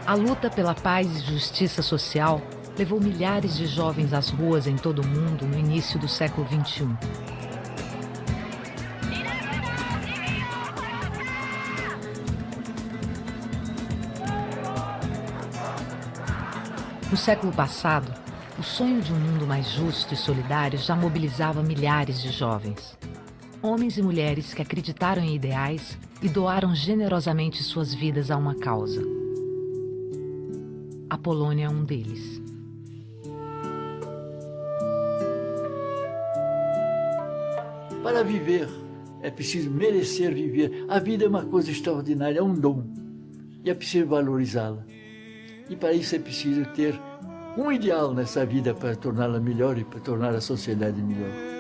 A luta pela paz e justiça social levou milhares de jovens às ruas em todo o mundo no início do século XXI. No século passado, o sonho de um mundo mais justo e solidário já mobilizava milhares de jovens. Homens e mulheres que acreditaram em ideais e doaram generosamente suas vidas a uma causa. A Polônia é um deles. Para viver, é preciso merecer viver. A vida é uma coisa extraordinária, é um dom. E é preciso valorizá-la. E para isso é preciso ter um ideal nessa vida para torná-la melhor e para tornar a sociedade melhor.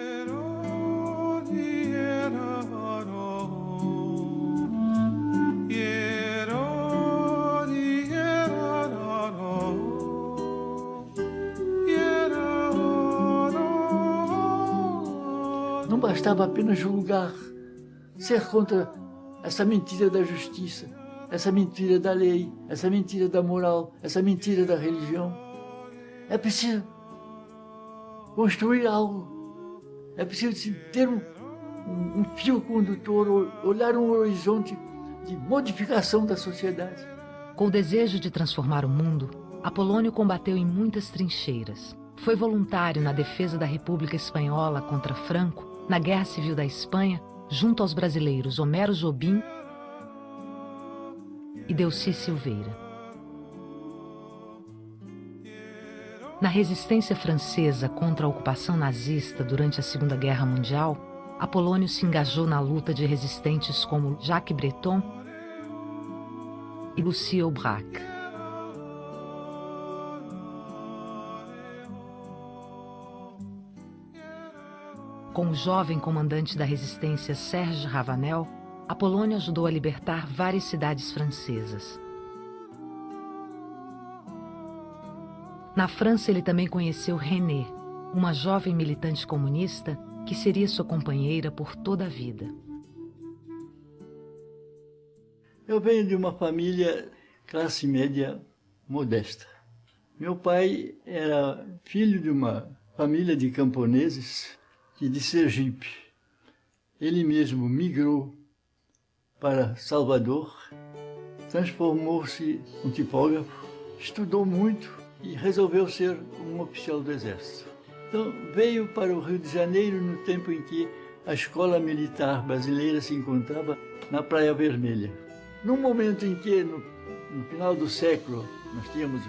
Não bastava apenas julgar, ser contra essa mentira da justiça, essa mentira da lei, essa mentira da moral, essa mentira da religião. É preciso construir algo, é preciso ter um fio condutor, olhar um horizonte de modificação da sociedade. Com o desejo de transformar o mundo, Apolônio combateu em muitas trincheiras. Foi voluntário na defesa da República Espanhola contra Franco, na Guerra Civil da Espanha, junto aos brasileiros Homero Jobim e Delcy Silveira. Na resistência francesa contra a ocupação nazista durante a Segunda Guerra Mundial, Apolônio se engajou na luta de resistentes como Jacques Breton e Lucie Aubrac. Com o jovem comandante da resistência Serge Ravanel, Apolônio ajudou a libertar várias cidades francesas. Na França, ele também conheceu René, uma jovem militante comunista que seria sua companheira por toda a vida. Eu venho de uma família classe média modesta. Meu pai era filho de uma família de camponeses de Sergipe. Ele mesmo migrou para Salvador, transformou-se em um tipógrafo, estudou muito e resolveu ser um oficial do Exército. Então veio para o Rio de Janeiro no tempo em que a Escola Militar Brasileira se encontrava na Praia Vermelha. Num momento em que, no final do século, nós tínhamos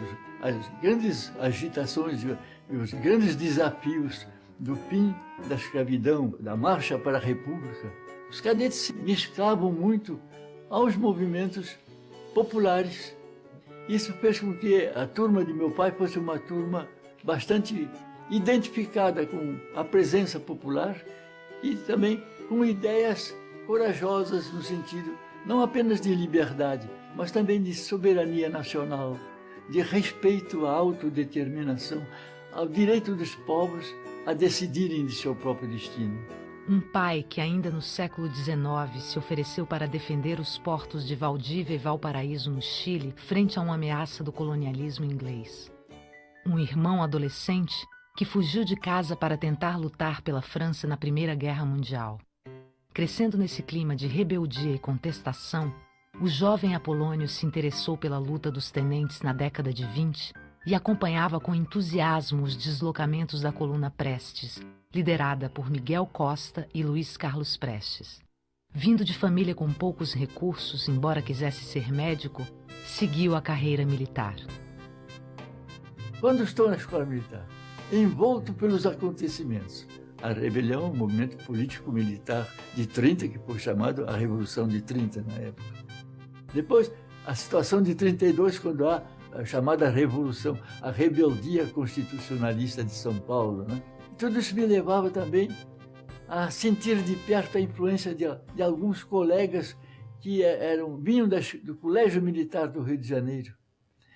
as grandes agitações e os grandes desafios do fim da escravidão, da marcha para a República, os cadetes se mesclavam muito aos movimentos populares. Isso fez com que a turma de meu pai fosse uma turma bastante identificada com a presença popular e também com ideias corajosas no sentido não apenas de liberdade, mas também de soberania nacional, de respeito à autodeterminação, ao direito dos povos a decidirem de seu próprio destino. Um pai que ainda no século XIX se ofereceu para defender os portos de Valdívia e Valparaíso no Chile frente a uma ameaça do colonialismo inglês. Um irmão adolescente que fugiu de casa para tentar lutar pela França na Primeira Guerra Mundial. Crescendo nesse clima de rebeldia e contestação, o jovem Apolônio se interessou pela luta dos tenentes na década de 20 e acompanhava com entusiasmo os deslocamentos da coluna Prestes, liderada por Miguel Costa e Luiz Carlos Prestes. Vindo de família com poucos recursos, embora quisesse ser médico, seguiu a carreira militar. Quando estou na escola militar, envolto pelos acontecimentos, a rebelião, o movimento político-militar de 30, que foi chamado a Revolução de 30 na época. Depois, a situação de 32, quando há a chamada Revolução, a rebeldia constitucionalista de São Paulo, né? Tudo isso me levava também a sentir de perto a influência de alguns colegas que vinham do Colégio Militar do Rio de Janeiro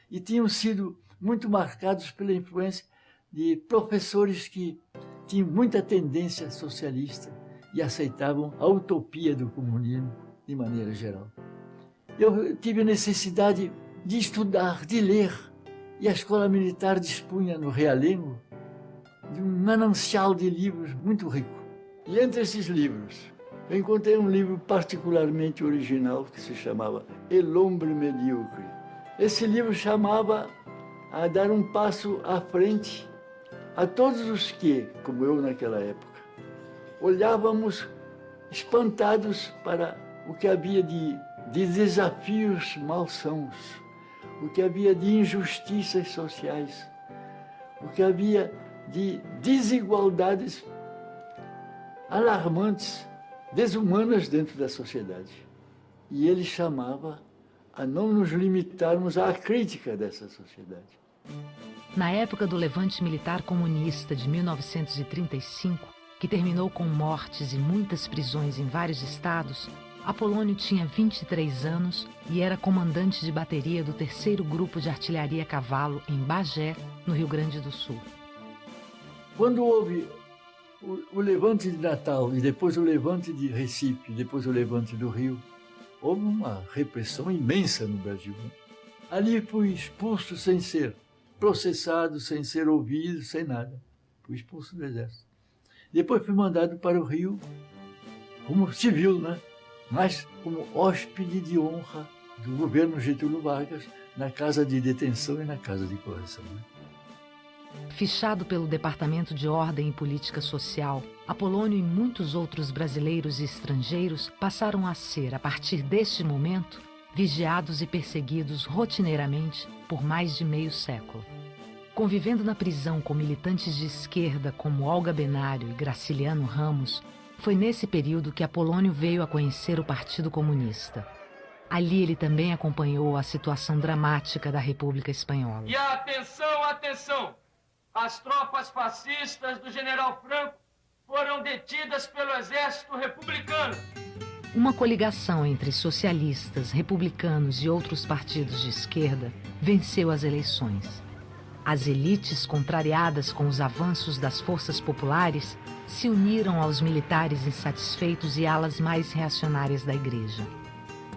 e tinham sido muito marcados pela influência de professores que tinham muita tendência socialista e aceitavam a utopia do comunismo de maneira geral. Eu tive necessidade de estudar, de ler. E a escola militar dispunha no Realengo de um manancial de livros muito rico. E entre esses livros, eu encontrei um livro particularmente original que se chamava El Hombre Medíocre. Esse livro chamava a dar um passo à frente a todos os que, como eu naquela época, olhávamos espantados para o que havia de desafios malsãos, o que havia de injustiças sociais, o que havia de desigualdades alarmantes, desumanas dentro da sociedade. E ele chamava a não nos limitarmos à crítica dessa sociedade. Na época do levante militar comunista de 1935, que terminou com mortes e muitas prisões em vários estados, Apolônio tinha 23 anos e era comandante de bateria do 3º Grupo de Artilharia a Cavalo em Bagé, no Rio Grande do Sul. Quando houve o levante de Natal e depois o levante de Recife, depois o levante do Rio, houve uma repressão imensa no Brasil. Ali fui expulso sem ser processado, sem ser ouvido, sem nada. Fui expulso do Exército. Depois fui mandado para o Rio como civil, né? Mas como hóspede de honra do governo Getúlio Vargas na casa de detenção e na casa de correção. Né? Fichado pelo Departamento de Ordem e Política Social, Apolônio e muitos outros brasileiros e estrangeiros passaram a ser, a partir deste momento, vigiados e perseguidos rotineiramente por mais de meio século. Convivendo na prisão com militantes de esquerda como Olga Benário e Graciliano Ramos, foi nesse período que Apolônio veio a conhecer o Partido Comunista. Ali ele também acompanhou a situação dramática da República Espanhola. E atenção, atenção! As tropas fascistas do general Franco foram detidas pelo exército republicano. Uma coligação entre socialistas, republicanos e outros partidos de esquerda venceu as eleições. As elites, contrariadas com os avanços das forças populares, se uniram aos militares insatisfeitos e alas mais reacionárias da Igreja.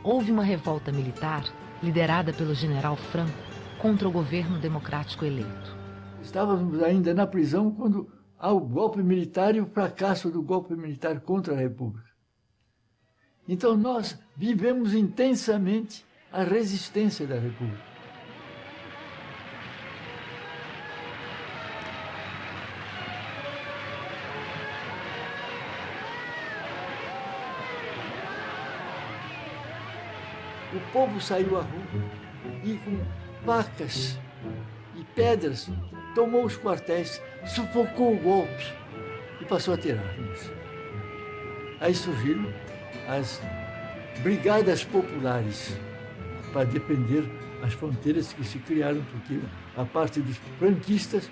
Houve uma revolta militar, liderada pelo general Franco, contra o governo democrático eleito. Estávamos ainda na prisão quando há o golpe militar e o fracasso do golpe militar contra a República. Então nós vivemos intensamente a resistência da República. O povo saiu à rua e com facas e pedras tomou os quartéis, sufocou o golpe e passou a ter armas. Aí surgiram as brigadas populares para defender as fronteiras que se criaram, porque a parte dos franquistas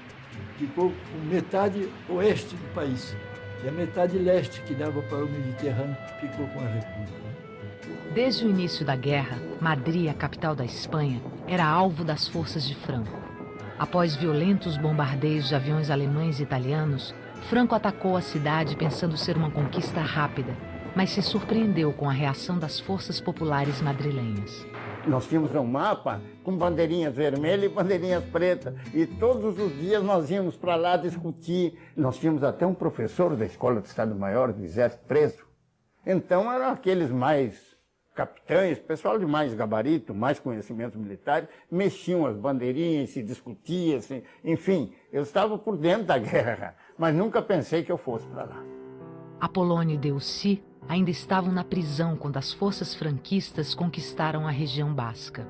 ficou com metade oeste do país e a metade leste, que dava para o Mediterrâneo, ficou com a República. Desde o início da guerra, Madrid, a capital da Espanha, era alvo das forças de Franco. Após violentos bombardeios de aviões alemães e italianos, Franco atacou a cidade pensando ser uma conquista rápida, mas se surpreendeu com a reação das forças populares madrilenhas. Nós tínhamos um mapa com bandeirinhas vermelhas e bandeirinhas pretas, e todos os dias nós íamos para lá discutir. Nós tínhamos até um professor da Escola de Estado-Maior do Exército preso. Então eram aqueles mais capitães, pessoal de mais gabarito, mais conhecimento militar, mexiam as bandeirinhas, se discutia, enfim, eu estava por dentro da guerra, mas nunca pensei que eu fosse para lá. Apolônio e Deussi ainda estavam na prisão quando as forças franquistas conquistaram a região basca.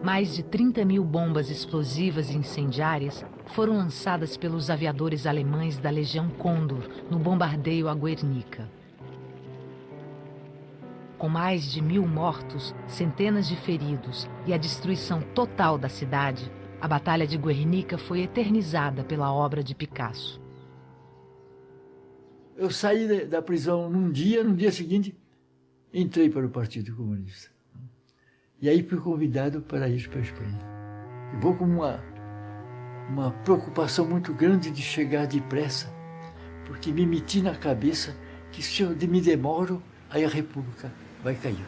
Mais de 30.000 bombas explosivas e incendiárias foram lançadas pelos aviadores alemães da Legião Condor no bombardeio a Guernica. Com mais de 1.000 mortos, centenas de feridos e a destruição total da cidade, a Batalha de Guernica foi eternizada pela obra de Picasso. Eu saí da prisão num dia, no dia seguinte, entrei para o Partido Comunista. E aí fui convidado para ir para a Espanha. Eu vou com uma preocupação muito grande de chegar depressa, porque me meti na cabeça que se eu me demoro, aí a República vai cair.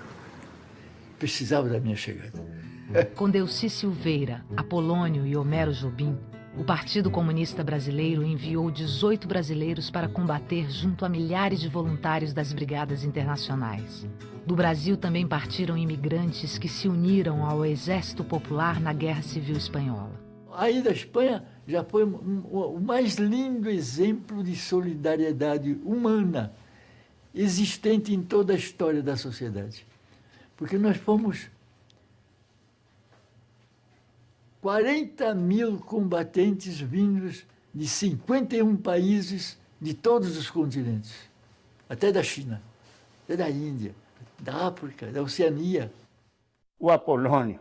precisava da minha chegada. Com Delcy Silveira, Apolônio e Homero Jobim, o Partido Comunista Brasileiro enviou 18 brasileiros para combater junto a milhares de voluntários das brigadas internacionais. Do Brasil também partiram imigrantes que se uniram ao Exército Popular na Guerra Civil Espanhola. Aí da Espanha já foi o mais lindo exemplo de solidariedade humana existente em toda a história da sociedade. Porque nós fomos 40 mil combatentes vindos de 51 países de todos os continentes, até da China, até da Índia, da África, da Oceania. O Apolônio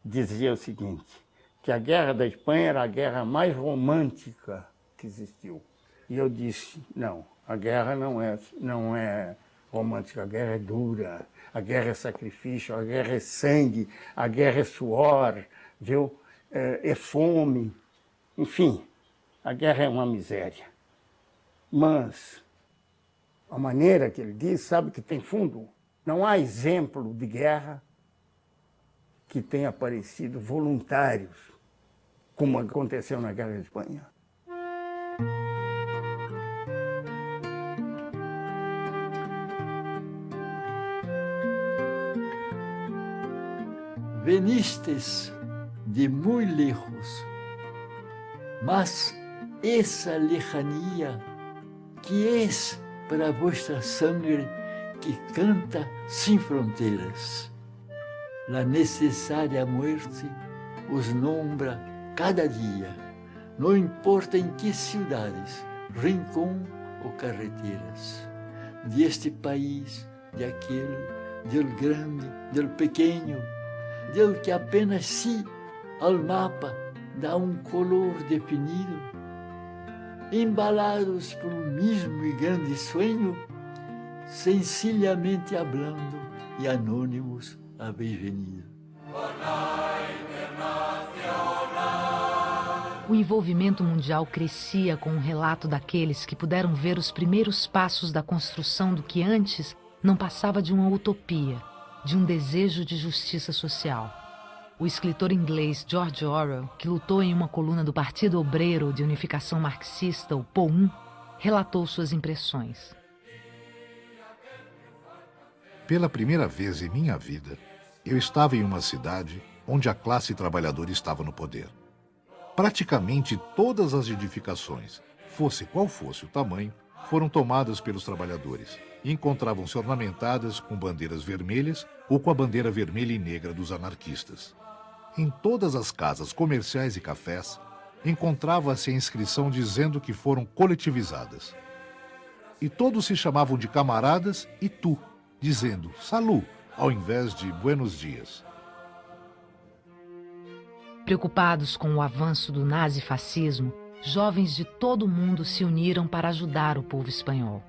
dizia o seguinte, que a Guerra da Espanha era a guerra mais romântica que existiu. E eu disse, não, a guerra não é romântica, a guerra é dura, a guerra é sacrifício, a guerra é sangue, a guerra é suor, viu? É fome, enfim, a guerra é uma miséria. Mas a maneira que ele diz, sabe que tem fundo? Não há exemplo de guerra que tenha aparecido voluntários, como aconteceu na Guerra da Espanha. Venistes de muy lejos, mas essa lejania que es para vuestra sangre que canta sem fronteiras. La necessária muerte os nombra cada dia, não importa em que cidades, rincón ou carreteras, de este país, de aquele, del grande, del pequeno, del que apenas sí ao mapa dá um color definido, embalados por um mesmo e grande sonho, sencillamente hablando e anônimos habéis venido. O envolvimento mundial crescia com o relato daqueles que puderam ver os primeiros passos da construção do que antes não passava de uma utopia, de um desejo de justiça social. O escritor inglês George Orwell, que lutou em uma coluna do Partido Obreiro de Unificação Marxista, o POUM, relatou suas impressões. Pela primeira vez em minha vida, eu estava em uma cidade onde a classe trabalhadora estava no poder. Praticamente todas as edificações, fosse qual fosse o tamanho, foram tomadas pelos trabalhadores e encontravam-se ornamentadas com bandeiras vermelhas ou com a bandeira vermelha e negra dos anarquistas. Em todas as casas comerciais e cafés, encontrava-se a inscrição dizendo que foram coletivizadas. E todos se chamavam de camaradas e tu, dizendo salut, ao invés de buenos dias. Preocupados com o avanço do nazifascismo, jovens de todo o mundo se uniram para ajudar o povo espanhol.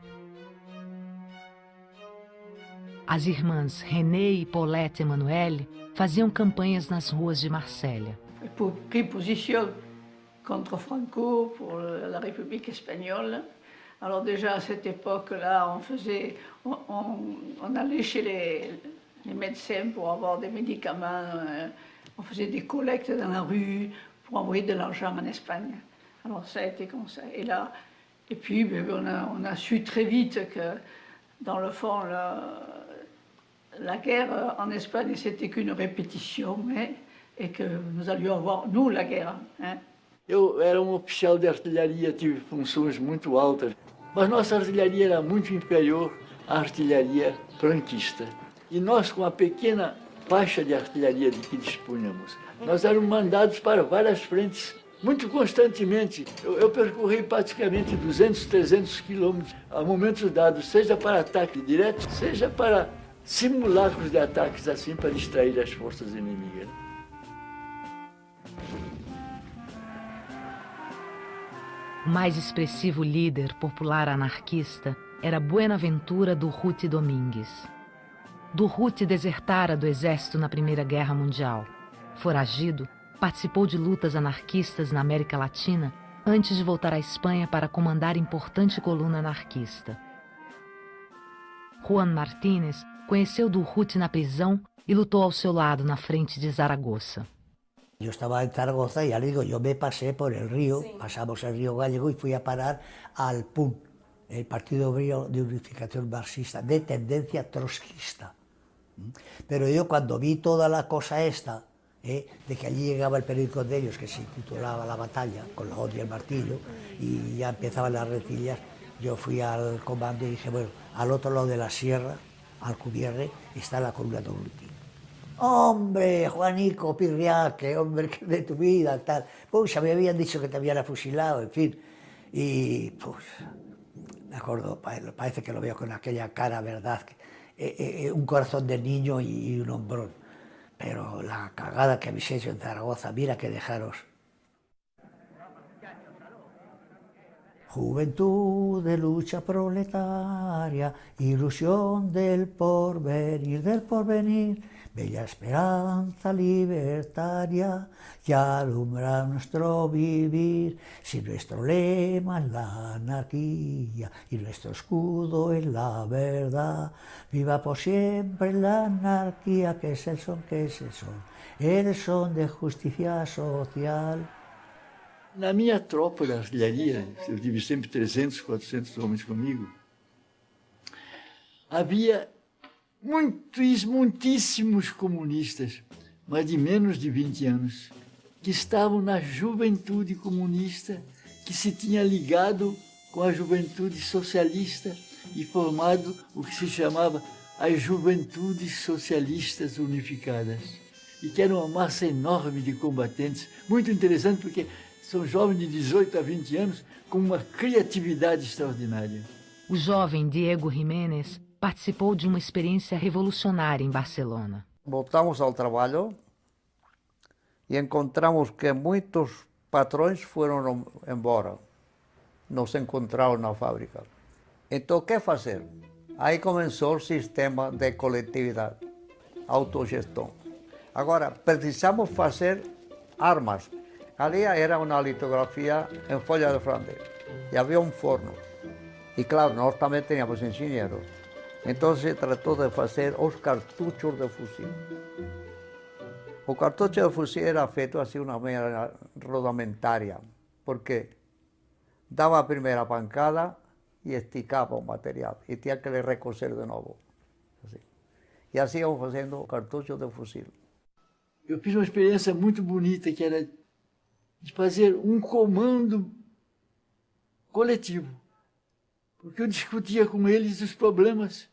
As irmãs René e Paulette Emmanuelle faziam campanhas nas ruas de Marsella. Pour pris position contre Franco, pour la République espagnole. Alors déjà à cette époque-là, on allait chez les médecins pour avoir des médicaments, on faisait des collectes dans la rue pour envoyer de l'argent en Espagne. Alors ça a été comme ça. Et puis on a su très vite que dans le fond, la guerre en Espagne, c'était qu'une répétition, et que nous allions avoir, nous, la guerre. Hein. Eu era oficial de artilharia, tive funções muito altas, mas nossa artilharia era muito inferior à artilharia franquista. E nós, com a pequena faixa de artilharia de que dispunhamos, nós éramos mandados para várias frentes, muito constantemente. Eu percorri praticamente 200, 300 quilômetros a momentos dados, seja para ataque direto, seja para simulacros de ataques assim para distrair as forças inimigas. O mais expressivo líder popular anarquista era Buenaventura Durruti Domingues. Durruti desertara do exército na Primeira Guerra Mundial. Foragido, participou de lutas anarquistas na América Latina antes de voltar à Espanha para comandar importante coluna anarquista. Juan Martínez conheceu Durruti na prisão e lutou ao seu lado na frente de Zaragoza. Yo estaba en Zaragoza y ya le digo, yo me pasé por el río, pasamos el río Gallego y fui a parar al PUN, el Partido Obrero de Unificación Marxista, de tendencia trotskista. Pero yo cuando vi toda la cosa esta, de que allí llegaba el periódico de ellos, que se titulaba La Batalla, con la hoz y el martillo, y ya empezaban las rencillas, yo fui al comando y dije, bueno, al otro lado de la sierra, Alcubierre, está la columna de Durruti. Hombre, Juanico Pirriaque, hombre, que de tu vida, tal. Pues ya me habían dicho que te habían afusilado, en fin. Y pues, me acuerdo, parece que lo veo con aquella cara, ¿verdad? Un corazón de niño y un hombrón. Pero la cagada que habéis hecho en Zaragoza, mira que dejaros. Juventud de lucha proletaria, ilusión del porvenir, bella esperanza libertaria que alumbra nuestro vivir. Si nuestro lema es la anarquía y nuestro escudo es la verdad, viva por siempre la anarquía, que es el son, el son de justicia social. Na minha tropa da artilharia, eu tive sempre 300, 400 homens comigo, havia muitíssimos comunistas, mas de menos de 20 anos, que estavam na juventude comunista, que se tinha ligado com a juventude socialista e formado o que se chamava as Juventudes Socialistas Unificadas, e que era uma massa enorme de combatentes, muito interessante porque são jovens de 18 a 20 anos com uma criatividade extraordinária. O jovem Diego Jiménez participou de uma experiência revolucionária em Barcelona. Voltamos ao trabalho e encontramos que muitos patrões foram embora, não se encontraram na fábrica. Então, o que fazer? Aí começou o sistema de coletividade, autogestão. Agora, precisamos fazer armas. Ali era uma litografia em folha de Flandes e havia um forno. E claro, nós também tínhamos engenheiros. Então se tratou de fazer os cartuchos de fuzil. O cartucho de fuzil era feito assim, uma maneira rodamentária, porque dava a primeira pancada e esticava o material, e tinha que recoser de novo. Assim. E assim iam fazendo o cartucho de fuzil. Eu fiz uma experiência muito bonita, que era de fazer um comando coletivo, porque eu discutia com eles os problemas.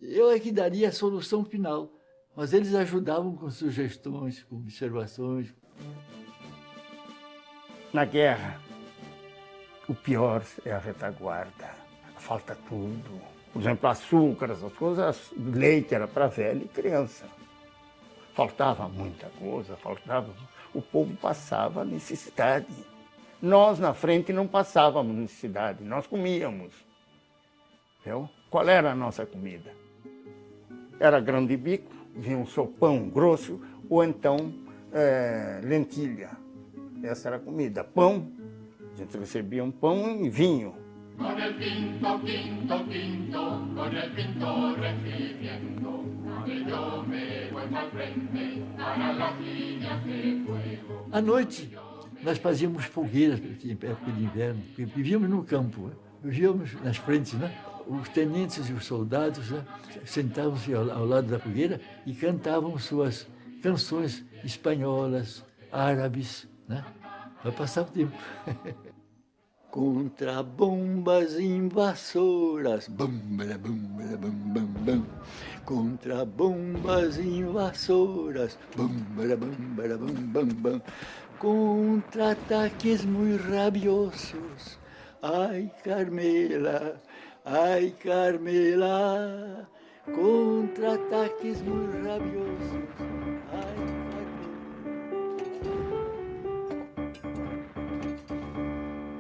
Eu é que daria a solução final, mas eles ajudavam com sugestões, com observações. Na guerra, o pior é a retaguarda, falta tudo. Por exemplo, açúcar, essas coisas, leite era para velho e criança. Faltava muita coisa, o povo passava necessidade. Nós, na frente, não passávamos necessidade, nós comíamos. Viu? Qual era a nossa comida? Era grão de bico, vinha um sopão grosso, ou então lentilha. Essa era a comida. Pão, a gente recebia um pão e vinho. Con el quinto, quinto, quinto, con el quinto regimiento, yo me voy al frente para las líneas de fuego. À noite, nós fazíamos fogueiras, em época de inverno, porque vivíamos no campo, vivíamos nas frentes, né? Os tenentes e os soldados, né, sentavam-se ao lado da fogueira e cantavam suas canções espanholas, árabes, né? Para passar o tempo. Contra bombas invasoras, bam, bam, bam, bam, bam, bam. Contra bombas invasoras, bam, bam, bam, bam, bam. Contra ataques muy rabiosos, ay Carmela, contra ataques muy rabiosos, ay Carmela.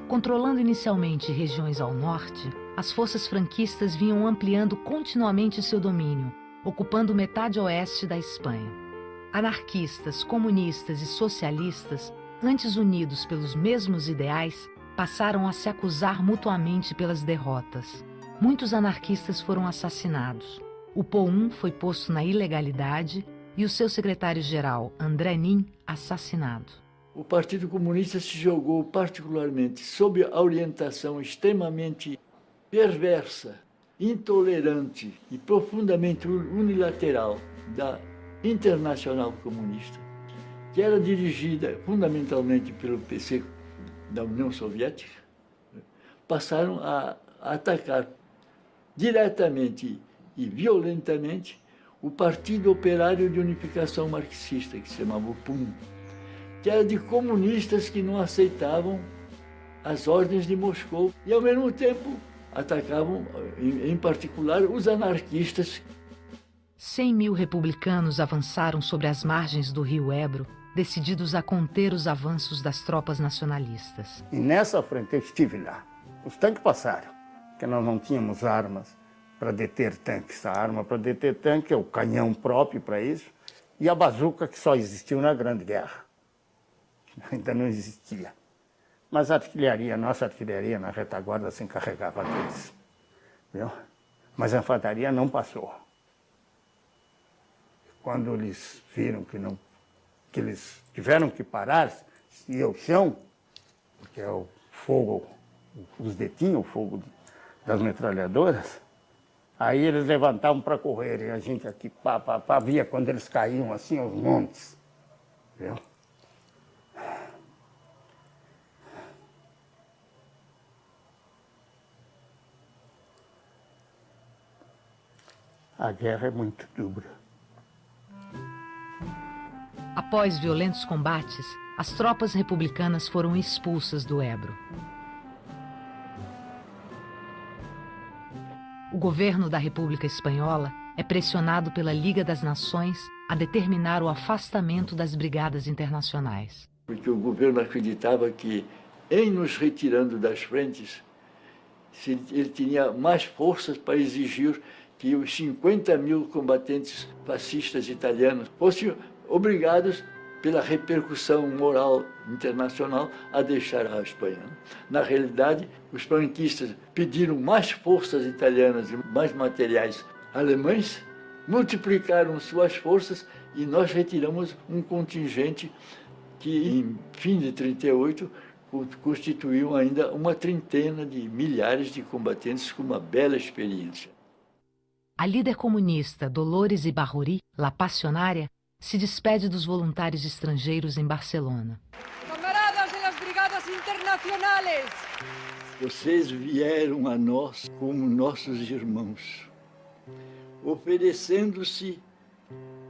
Controlando inicialmente regiões ao norte, as forças franquistas vinham ampliando continuamente seu domínio, ocupando metade oeste da Espanha. Anarquistas, comunistas e socialistas, antes unidos pelos mesmos ideais, passaram a se acusar mutuamente pelas derrotas. Muitos anarquistas foram assassinados. o POUM foi posto na ilegalidade e o seu secretário-geral, André Nin, assassinado. O Partido Comunista se jogou particularmente sob a orientação extremamente perversa, intolerante e profundamente unilateral da Internacional Comunista, que era dirigida fundamentalmente pelo PC da União Soviética. Passaram a atacar diretamente e violentamente o Partido Operário de Unificação Marxista, que se chamava o PUM, que era de comunistas que não aceitavam as ordens de Moscou e, ao mesmo tempo, atacavam, em particular, os anarquistas. 100.000 republicanos avançaram sobre as margens do rio Ebro, decididos a conter os avanços das tropas nacionalistas. E nessa frente eu estive lá. Os tanques passaram, porque nós não tínhamos armas para deter tanques. A arma para deter tanque é o canhão próprio para isso e a bazuca, que só existiu na Grande Guerra. Ainda não existia. Mas a artilharia, nossa artilharia na retaguarda se encarregava deles. Viu? Mas a infantaria não passou. Quando eles viram que eles tiveram que parar, e o chão, porque o fogo os detinha, o fogo das metralhadoras, aí eles levantavam para correr, e a gente aqui, via quando eles caíam assim aos montes. Viu? A guerra é muito dura. Após violentos combates, as tropas republicanas foram expulsas do Ebro. O governo da República Espanhola é pressionado pela Liga das Nações a determinar o afastamento das brigadas internacionais. Porque o governo acreditava que, em nos retirando das frentes, ele tinha mais forças para exigir que os 50.000 combatentes fascistas italianos fossem obrigados, pela repercussão moral internacional, a deixar a Espanha. Na realidade, os franquistas pediram mais forças italianas e mais materiais alemães, multiplicaram suas forças e nós retiramos um contingente que, em fim de 1938, constituiu ainda uma trintena de milhares de combatentes com uma bela experiência. A líder comunista Dolores Ibarrorí, La Passionária, se despede dos voluntários estrangeiros em Barcelona. Camaradas das brigadas internacionais! Vocês vieram a nós como nossos irmãos, oferecendo-se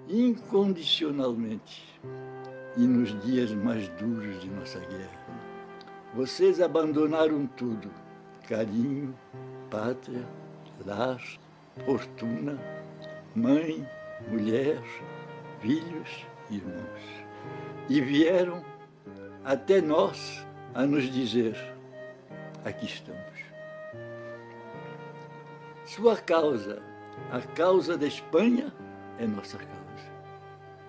incondicionalmente e nos dias mais duros de nossa guerra. Vocês abandonaram tudo: carinho, pátria, lar, fortuna, mãe, mulher, filhos, irmãos. E vieram até nós a nos dizer: aqui estamos. Sua causa, a causa da Espanha, é nossa causa.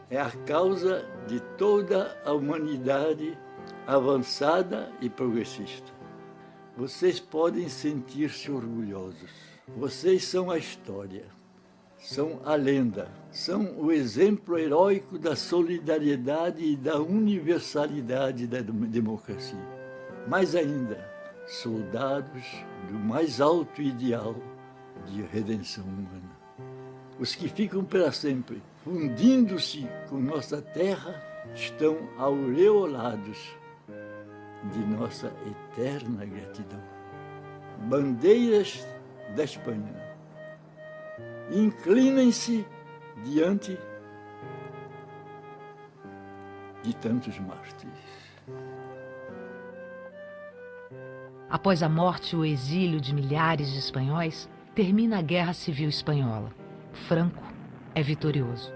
É a causa de toda a humanidade avançada e progressista. Vocês podem sentir-se orgulhosos. Vocês são a história, são a lenda, são o exemplo heróico da solidariedade e da universalidade da democracia. Mais ainda, soldados do mais alto ideal de redenção humana. Os que ficam para sempre, fundindo-se com nossa terra, estão aureolados de nossa eterna gratidão. Bandeiras da Espanha, inclinem-se diante de tantos mártires. Após a morte e o exílio de milhares de espanhóis, termina a Guerra Civil Espanhola. Franco é vitorioso.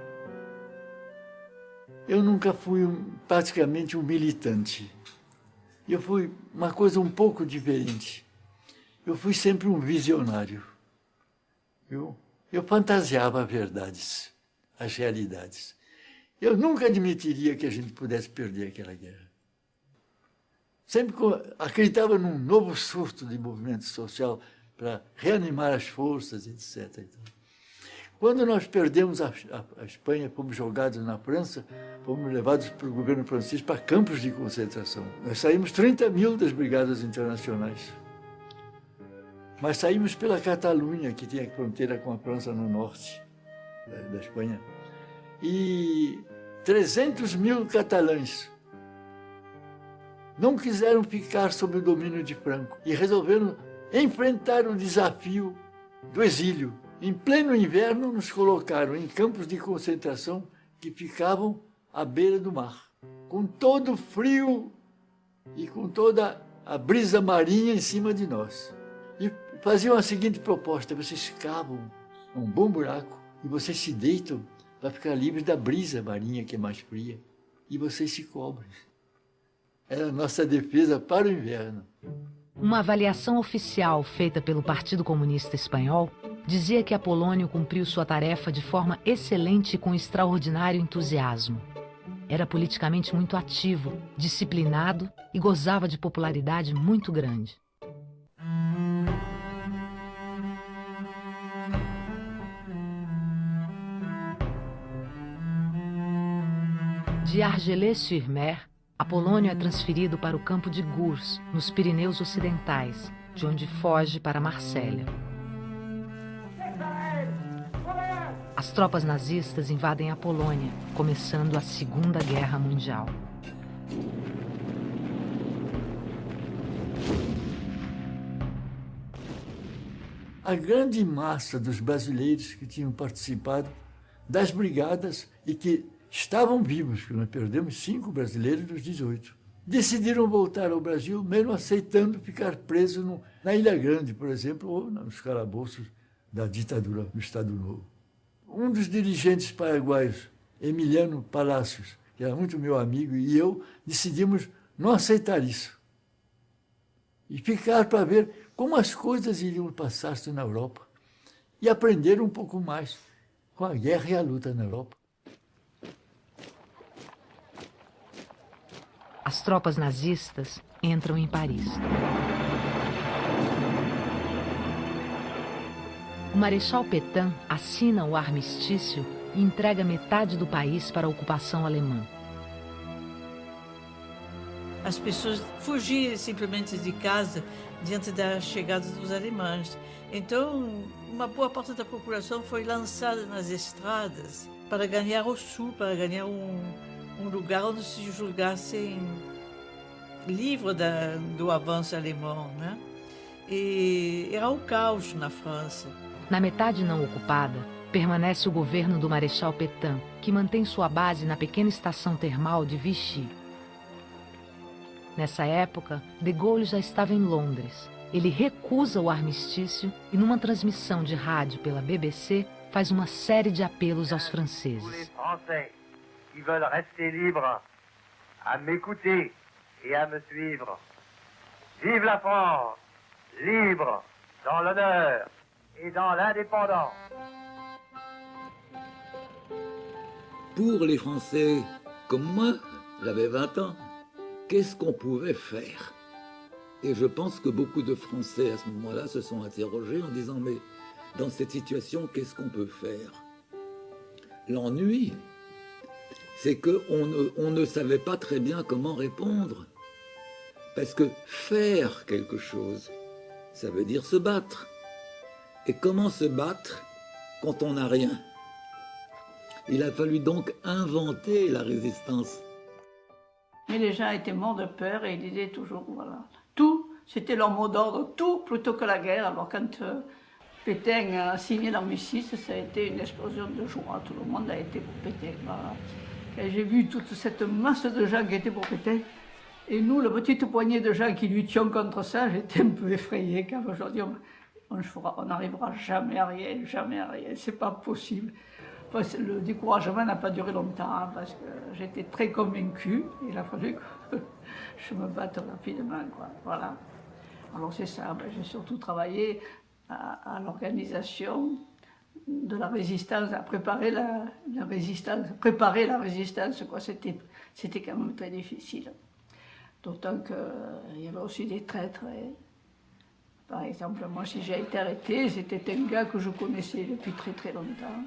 Eu nunca fui praticamente um militante. Eu fui uma coisa um pouco diferente. Eu fui sempre um visionário. Eu fantasiava verdades, as realidades. Eu nunca admitiria que a gente pudesse perder aquela guerra. Sempre acreditava num novo surto de movimento social para reanimar as forças, etc. Quando nós perdemos a Espanha, fomos jogados na França, fomos levados pelo governo francês para campos de concentração. Nós saímos 30 mil das brigadas internacionais. Mas saímos pela Catalunha, que tinha fronteira com a França no norte da Espanha. E 300 mil catalães não quiseram ficar sob o domínio de Franco e resolveram enfrentar o desafio do exílio. Em pleno inverno, nos colocaram em campos de concentração que ficavam à beira do mar, com todo o frio e com toda a brisa marinha em cima de nós. E faziam a seguinte proposta: vocês cavam um bom buraco e vocês se deitam para ficar livres da brisa marinha, que é mais fria, e vocês se cobrem. Era a nossa defesa para o inverno. Uma avaliação oficial feita pelo Partido Comunista Espanhol dizia que Apolônio cumpriu sua tarefa de forma excelente e com extraordinário entusiasmo. Era politicamente muito ativo, disciplinado e gozava de popularidade muito grande. De Argelès-sur-Mer, Apolônio é transferido para o campo de Gurs, nos Pirineus Ocidentais, de onde foge para Marsella. As tropas nazistas invadem a Polônia, começando a Segunda Guerra Mundial. A grande massa dos brasileiros que tinham participado das brigadas e que estavam vivos, que nós perdemos 5 brasileiros dos 18. Decidiram voltar ao Brasil, mesmo aceitando ficar presos na Ilha Grande, por exemplo, ou nos calabouços da ditadura do Estado Novo. Um dos dirigentes paraguaios, Emiliano Palacios, que era muito meu amigo, e eu decidimos não aceitar isso. E ficar para ver como as coisas iriam passar-se na Europa e aprender um pouco mais com a guerra e a luta na Europa. As tropas nazistas entram em Paris. O Marechal Pétain assina o armistício e entrega metade do país para a ocupação alemã. As pessoas fugiam simplesmente de casa diante da chegada dos alemães. Então, uma boa parte da população foi lançada nas estradas para ganhar o sul, para ganhar um lugar onde se julgassem livre do avanço alemão, né? E era o caos na França. Na metade não ocupada, permanece o governo do Marechal Pétain, que mantém sua base na pequena estação termal de Vichy. Nessa época, de Gaulle já estava em Londres. Ele recusa o armistício e, numa transmissão de rádio pela BBC, faz uma série de apelos aos franceses. Qui veulent rester libres, à m'écouter et à me suivre. Vive la France, libre, dans l'honneur et dans l'indépendance. Pour les Français, comme moi, j'avais 20 ans, qu'est-ce qu'on pouvait faire? Et je pense que beaucoup de Français à ce moment-là se sont interrogés en disant « Mais dans cette situation, qu'est-ce qu'on peut faire ?» L'ennui, c'est qu'on ne savait pas très bien comment répondre. Parce que faire quelque chose, ça veut dire se battre. Et comment se battre quand on n'a rien? Il a fallu donc inventer la résistance. Mais les gens étaient morts de peur et ils disaient toujours, voilà, tout, c'était leur mot d'ordre, tout plutôt que la guerre. Alors quand Pétain a signé l'armistice, ça a été une explosion de joie. Tout le monde a été pour Pétain. Voilà. Et j'ai vu toute cette masse de gens qui étaient pour Pétain. Et nous, la petite poignée de gens qui luttions contre ça, j'étais un peu effrayée car aujourd'hui, on n'arrivera jamais à rien, c'est pas possible. Enfin, le découragement n'a pas duré longtemps hein, parce que j'étais très convaincue. Il a fallu que je me batte rapidement, quoi. Voilà. Alors c'est ça, j'ai surtout travaillé à l'organisation de la résistance, à préparer la résistance, quoi. C'était quand même très difficile. D'autant qu'il y avait aussi des traîtres. Par exemple, moi, si j'ai été arrêtée, c'était un gars que je connaissais depuis très très longtemps.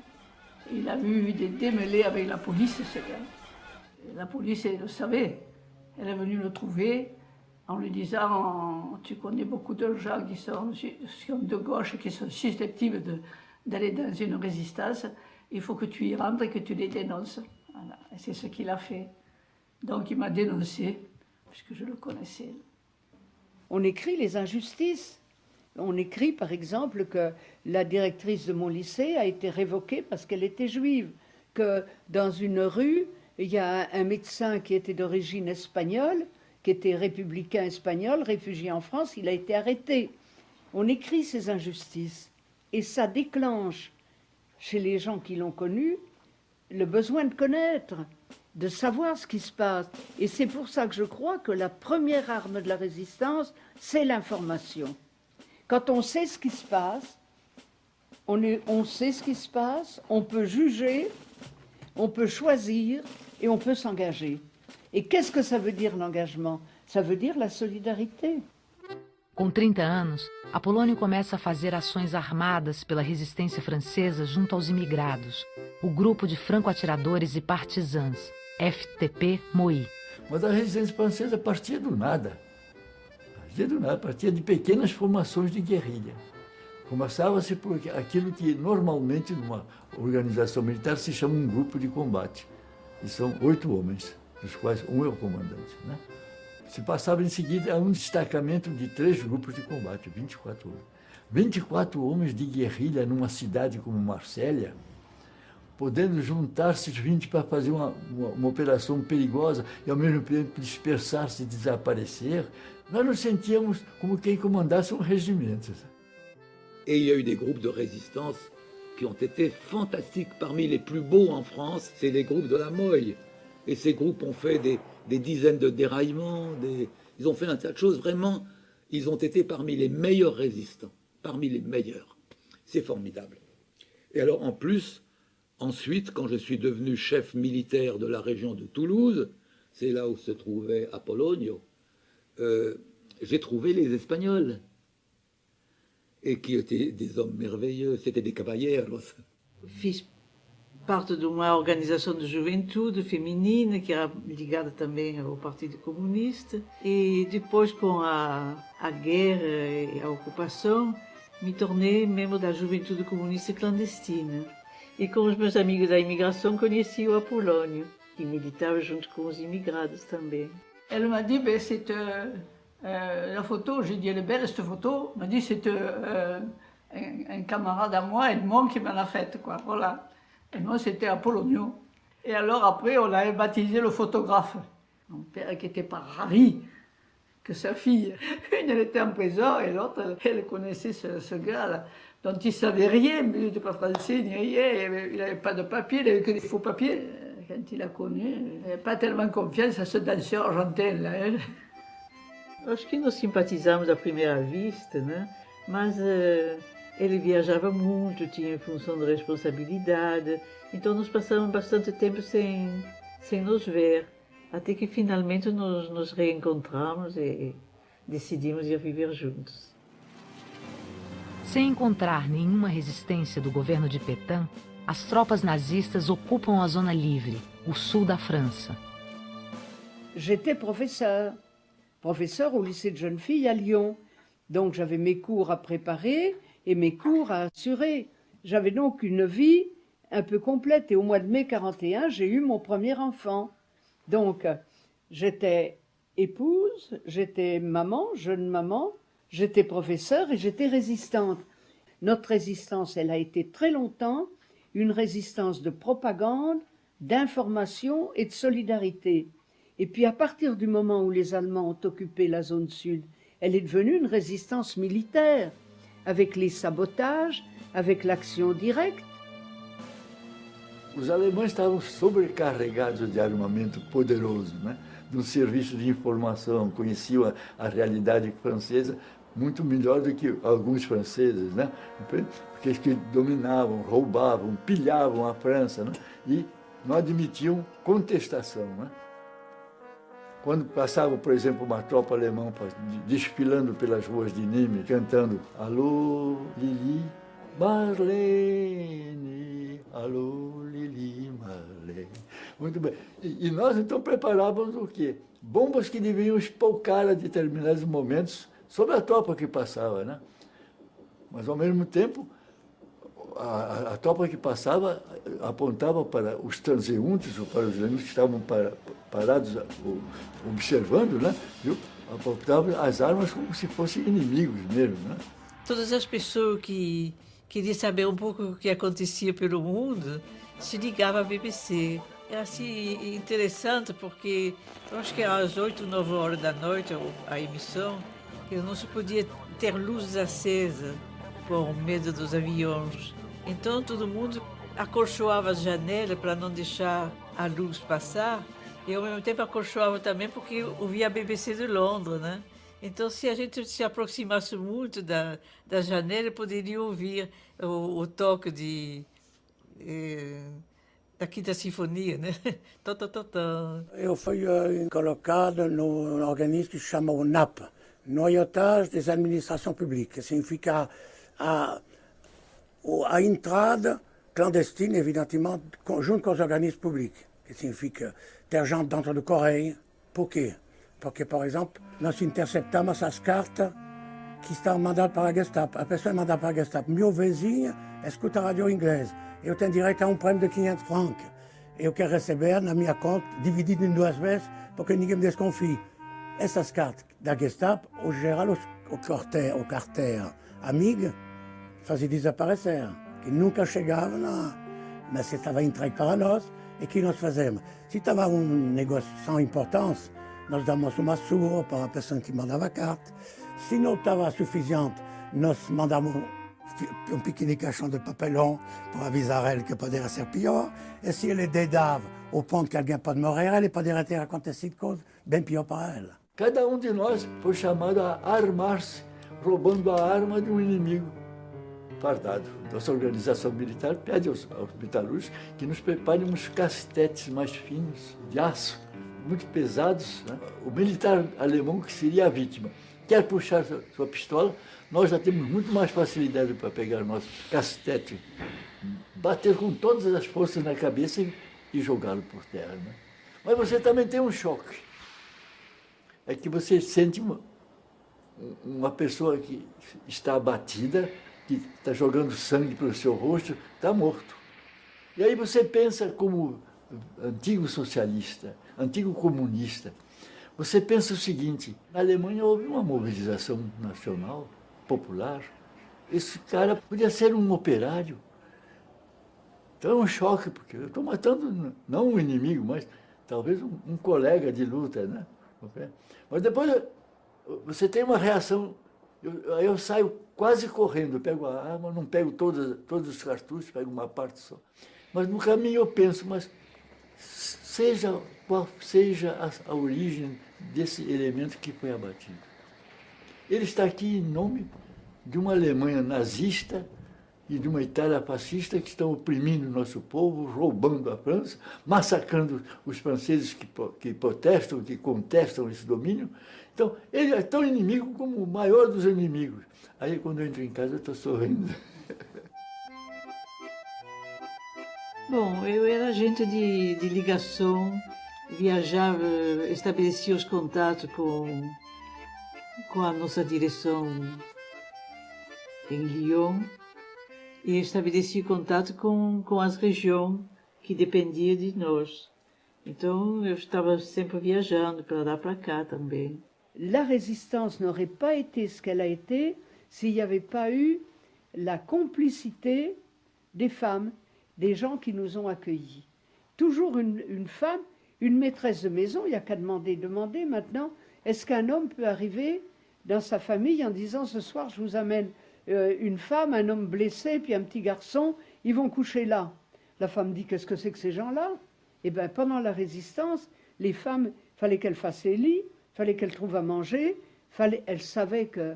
Il a eu des démêlés avec la police, ce gars. La police, elle le savait. Elle est venue le trouver en lui disant « Tu connais beaucoup de gens qui sont de gauche et qui sont susceptibles d'aller dans une résistance. Il faut que tu y rentres et que tu les dénonces. » Voilà. Et c'est ce qu'il a fait. Donc il m'a dénoncé, puisque je le connaissais. On écrit les injustices. On écrit, par exemple, que la directrice de mon lycée a été révoquée parce qu'elle était juive, que dans une rue, il y a un médecin qui était d'origine espagnole, qui était républicain espagnol, réfugié en France, il a été arrêté. On écrit ces injustices et ça déclenche chez les gens qui l'ont connu le besoin de connaître, de savoir ce qui se passe. Et c'est pour ça que je crois que la première arme de la résistance, c'est l'information. Quand on sait ce qui se passe, on sait ce qui se passe, on peut juger, on peut choisir et on peut s'engager. E qu'est-ce que ça veut dire l'engagement? Ça veut dire la solidarité. Com 30 anos, Apolônio começa a fazer ações armadas pela resistência francesa junto aos imigrados, o grupo de franco-atiradores e partisãs, FTP-MOI. Mas a resistência francesa partia do nada. Partia de pequenas formações de guerrilha. Começava-se por aquilo que normalmente numa organização militar se chama um grupo de combate. E são 8 homens, dos quais um é o comandante, né? Se passava em seguida a um destacamento de 3 grupos de combate, 24 homens. 24 homens de guerrilha numa cidade como Marsella, podendo juntar-se 20 para fazer uma operação perigosa e ao mesmo tempo dispersar-se e desaparecer, nós nos sentíamos como quem comandasse um regimento. Et il y a eu des groupes de résistance qui ont été fantastiques. Parmi les plus beaux en France, c'est les groupes de la MOI. Et ces groupes ont fait des dizaines de déraillements, ils ont fait un tas de choses. Vraiment, ils ont été parmi les meilleurs résistants, parmi les meilleurs. C'est formidable. Et alors, en plus, ensuite, quand je suis devenu chef militaire de la région de Toulouse, c'est là où se trouvait Apolonio, j'ai trouvé les Espagnols. Et qui étaient des hommes merveilleux, c'était des caballeros. Fiz parte de uma organização de juventude feminina que era ligada também ao Partido Comunista. E depois, com a guerra e a ocupação, me tornei membro da Juventude Comunista Clandestina. E com os meus amigos da imigração conheci o Apolônio, que militava junto com os imigrados também. Elle m'a dit, ben, c'est la photo, j'ai dit, elle est belle cette photo. Elle m'a dit, c'est un camarade à moi, Edmond, qui me l'a faite, quoi, voilà. Edmond, c'était Apolonio. Et alors après, on avait baptisé le photographe. Mon père qui était pas ravi que sa fille, une elle était en prison et l'autre, elle connaissait ce gars-là, dont il savait rien, mais il n'était pas français ni rien, il n'avait pas de papier, il n'avait que des faux papiers. Quand il a connu, il n'avait pas tellement confiance à ce danseur argentin, là. Hein. Acho que nós simpatizamos à primeira vista, né? Mas ele viajava muito, tinha função de responsabilidade, então nós passamos bastante tempo sem nos ver, até que finalmente nos reencontramos e decidimos ir viver juntos. Sem encontrar nenhuma resistência do governo de Pétain, as tropas nazistas ocupam a Zona Livre, o sul da França. J'étais professeur au lycée de jeunes filles à Lyon. Donc j'avais mes cours à préparer et mes cours à assurer. J'avais donc une vie un peu complète. Et au mois de mai 1941, j'ai eu mon premier enfant. Donc j'étais épouse, j'étais maman, jeune maman, j'étais professeure et j'étais résistante. Notre résistance, elle a été très longtemps une résistance de propagande, d'information et de solidarité. Et puis à partir du moment où les Allemands ont occupé la zone sud, elle est devenue une résistance militaire, avec les sabotages, avec l'action directe. Os alemães estavam sobrecarregados de armamento poderoso, né? De um serviço de informação, conheciam a realidade francesa muito melhor do que alguns franceses, né? Porque eles que dominavam, roubavam, pilhavam a França, né? E não admitiam contestação, né? Quando passava, por exemplo, uma tropa alemã desfilando pelas ruas de Nimes, cantando Alô, Lili, Marlene, alô, Lili, Marlene. Muito bem. E nós, então, preparávamos o quê? Bombas que deviam espalcar a determinados momentos sobre a tropa que passava, né? Mas, ao mesmo tempo, a tropa que passava apontava para os transeuntes, ou para os inimigos que estavam parados observando, né? Viu? Apontava as armas como se fossem inimigos mesmo, né? Todas as pessoas que queriam saber um pouco o que acontecia pelo mundo se ligavam à BBC. Era assim interessante porque eu acho que às 8, 9 horas da noite a emissão, que não se podia ter luzes acesas por medo dos aviões. Então todo mundo acolchoava as janelas para não deixar a luz passar e ao mesmo tempo acolchoava também porque ouvia a BBC de Londres, né? Então se a gente se aproximasse muito da janela, poderia ouvir o toque da Quinta Sinfonia, né? Eu fui colocado no organismo que se chama o NAP, Noyautage des Administrations Publiques, que significa a entrada clandestine, evidentemente, junto com os organismos públicos, que significa ter gente dentro do correio. Por quê? Porque, por exemplo, nós interceptamos as cartas que estavam mandadas para a Gestapo. A pessoa é mandada para a Gestapo. Meu vizinho escuta a rádio inglesa. Eu tenho direito a um prêmio de 500 francos. Eu quero receber na minha conta, dividido em 2 vezes, porque ninguém me desconfie. Essas cartas da Gestapo, o geral, o carteiro amigo, fazia desaparecer, que nunca chegava lá, mas estava entregue para nós, e que nós fazemos? Se estava um negócio sem importância, nós damos uma surra para a pessoa que mandava a carta. Se não estava suficiente, nós mandamos um pequeno caixão de papelão para avisar ele que poderia ser pior, e se ele dedava ao ponto que alguém pode morrer, ele poderia ter acontecido coisa bem pior para ela. Cada um de nós foi chamado a armar-se, roubando a arma de um inimigo fardado. Nossa organização militar pede aos metalúrgicos que nos preparem uns castetes mais finos, de aço, muito pesados, né? O militar alemão, que seria a vítima, quer puxar sua pistola, nós já temos muito mais facilidade para pegar nosso castete, bater com todas as forças na cabeça e jogá-lo por terra, né? Mas você também tem um choque. É que você sente uma pessoa que está abatida, que está jogando sangue pelo seu rosto, está morto. E aí você pensa como antigo socialista, antigo comunista, você pensa o seguinte: na Alemanha houve uma mobilização nacional, popular, esse cara podia ser um operário. Então é um choque, porque eu estou matando não um inimigo, mas talvez um colega de luta, né? Mas depois você tem uma reação. Aí eu saio quase correndo, eu pego a arma, não pego todos os cartuchos, pego uma parte só. Mas no caminho eu penso, mas qual seja a origem desse elemento que foi abatido. Ele está aqui em nome de uma Alemanha nazista e de uma Itália fascista que estão oprimindo o nosso povo, roubando a França, massacrando os franceses que protestam, que contestam esse domínio. Então, ele é tão inimigo como o maior dos inimigos. Aí, quando eu entro em casa, eu estou sorrindo. Bom, eu era agente de ligação, viajava, estabelecia os contatos com a nossa direção em Lyon e estabelecia contato com as regiões que dependiam de nós. Então, eu estava sempre viajando para lá para cá também. La résistance n'aurait pas été ce qu'elle a été s'il n'y avait pas eu la complicité des femmes, des gens qui nous ont accueillis. Toujours une femme, une maîtresse de maison, il n'y a qu'à demander maintenant, est-ce qu'un homme peut arriver dans sa famille en disant ce soir je vous amène une femme, un homme blessé, puis un petit garçon, ils vont coucher là. La femme dit qu'est-ce que c'est que ces gens-là? Eh bien pendant la résistance, les femmes, il fallait qu'elles fassent les lits, il fallait qu'elles trouvent à manger, elles savaient que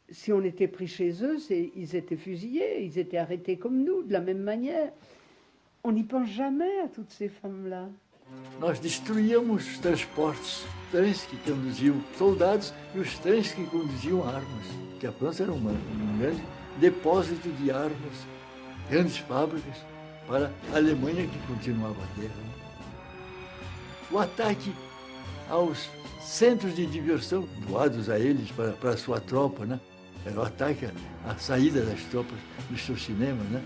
si on était pris chez eux, ils étaient fusillés, ils étaient arrêtés comme nous, de la même manière. On n'y pense jamais à toutes ces femmes-là. Nós destruíamos os transportes, trens que conduziam soldados e os trens que conduziam armas. Porque a França era um grande depósito de armas, grandes fábricas para a Alemanha que continuava a guerra. O ataque aos centros de diversão doados a eles para a sua tropa, né? Era o ataque à saída das tropas do seu cinema, né?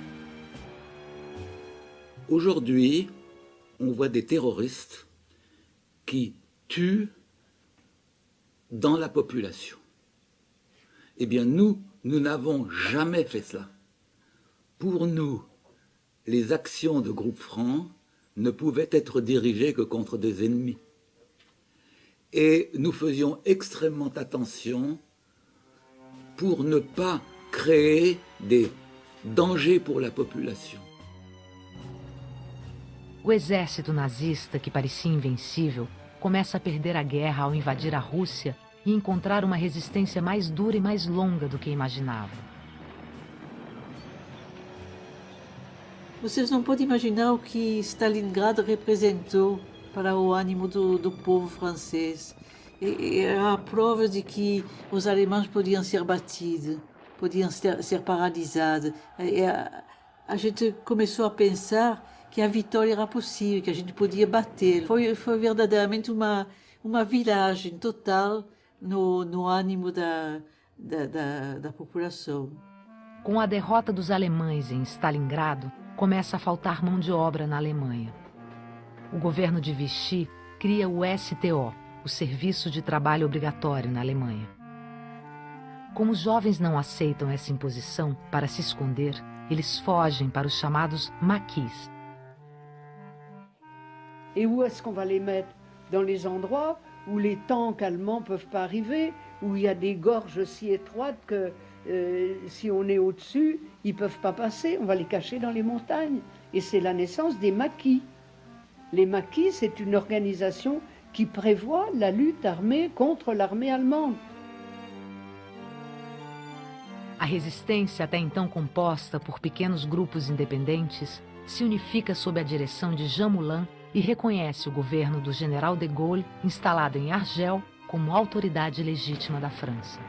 Aujourd'hui, on voit des terroristes qui tuent dans la population. Eh bien, nous n'avons jamais fait cela. Pour nous, les actions de Groupe Franc ne pouvaient être dirigées que contre des ennemis. Et nous faisions extrêmement attention pour ne pas créer des dangers pour la population. O exército nazista, que parecia invencível, começa a perder a guerra ao invadir a Rússia e encontrar uma resistência mais dura e mais longa do que imaginava. Vocês não podem imaginar o que Stalingrado representou para o ânimo do povo francês. Era a prova de que os alemães podiam ser batidos, podiam ser paralisados. A gente começou a pensar que a vitória era possível, que a gente podia bater. Foi verdadeiramente uma viragem total no ânimo da população. Com a derrota dos alemães em Stalingrado, começa a faltar mão de obra na Alemanha. O governo de Vichy cria o STO, o Serviço de Trabalho Obrigatório na Alemanha. Como os jovens não aceitam essa imposição para se esconder, eles fogem para os chamados maquis. Et où est-ce qu'on va les mettre? Dans les endroits où les tanks allemands ne peuvent pas arriver, où il y a des gorges si étroites que si on est au-dessus, ils ne peuvent pas passer. On va les cacher dans les montagnes. Et c'est la naissance des maquis. Les maquis, c'est une organisation qui prévoit la lutte armée contre l'armée allemande. A resistência, até então composta por pequenos grupos independentes, se unifica sob a direção de Jean Moulin e reconhece o governo do general de Gaulle, instalado em Argel, como autoridade legítima da França.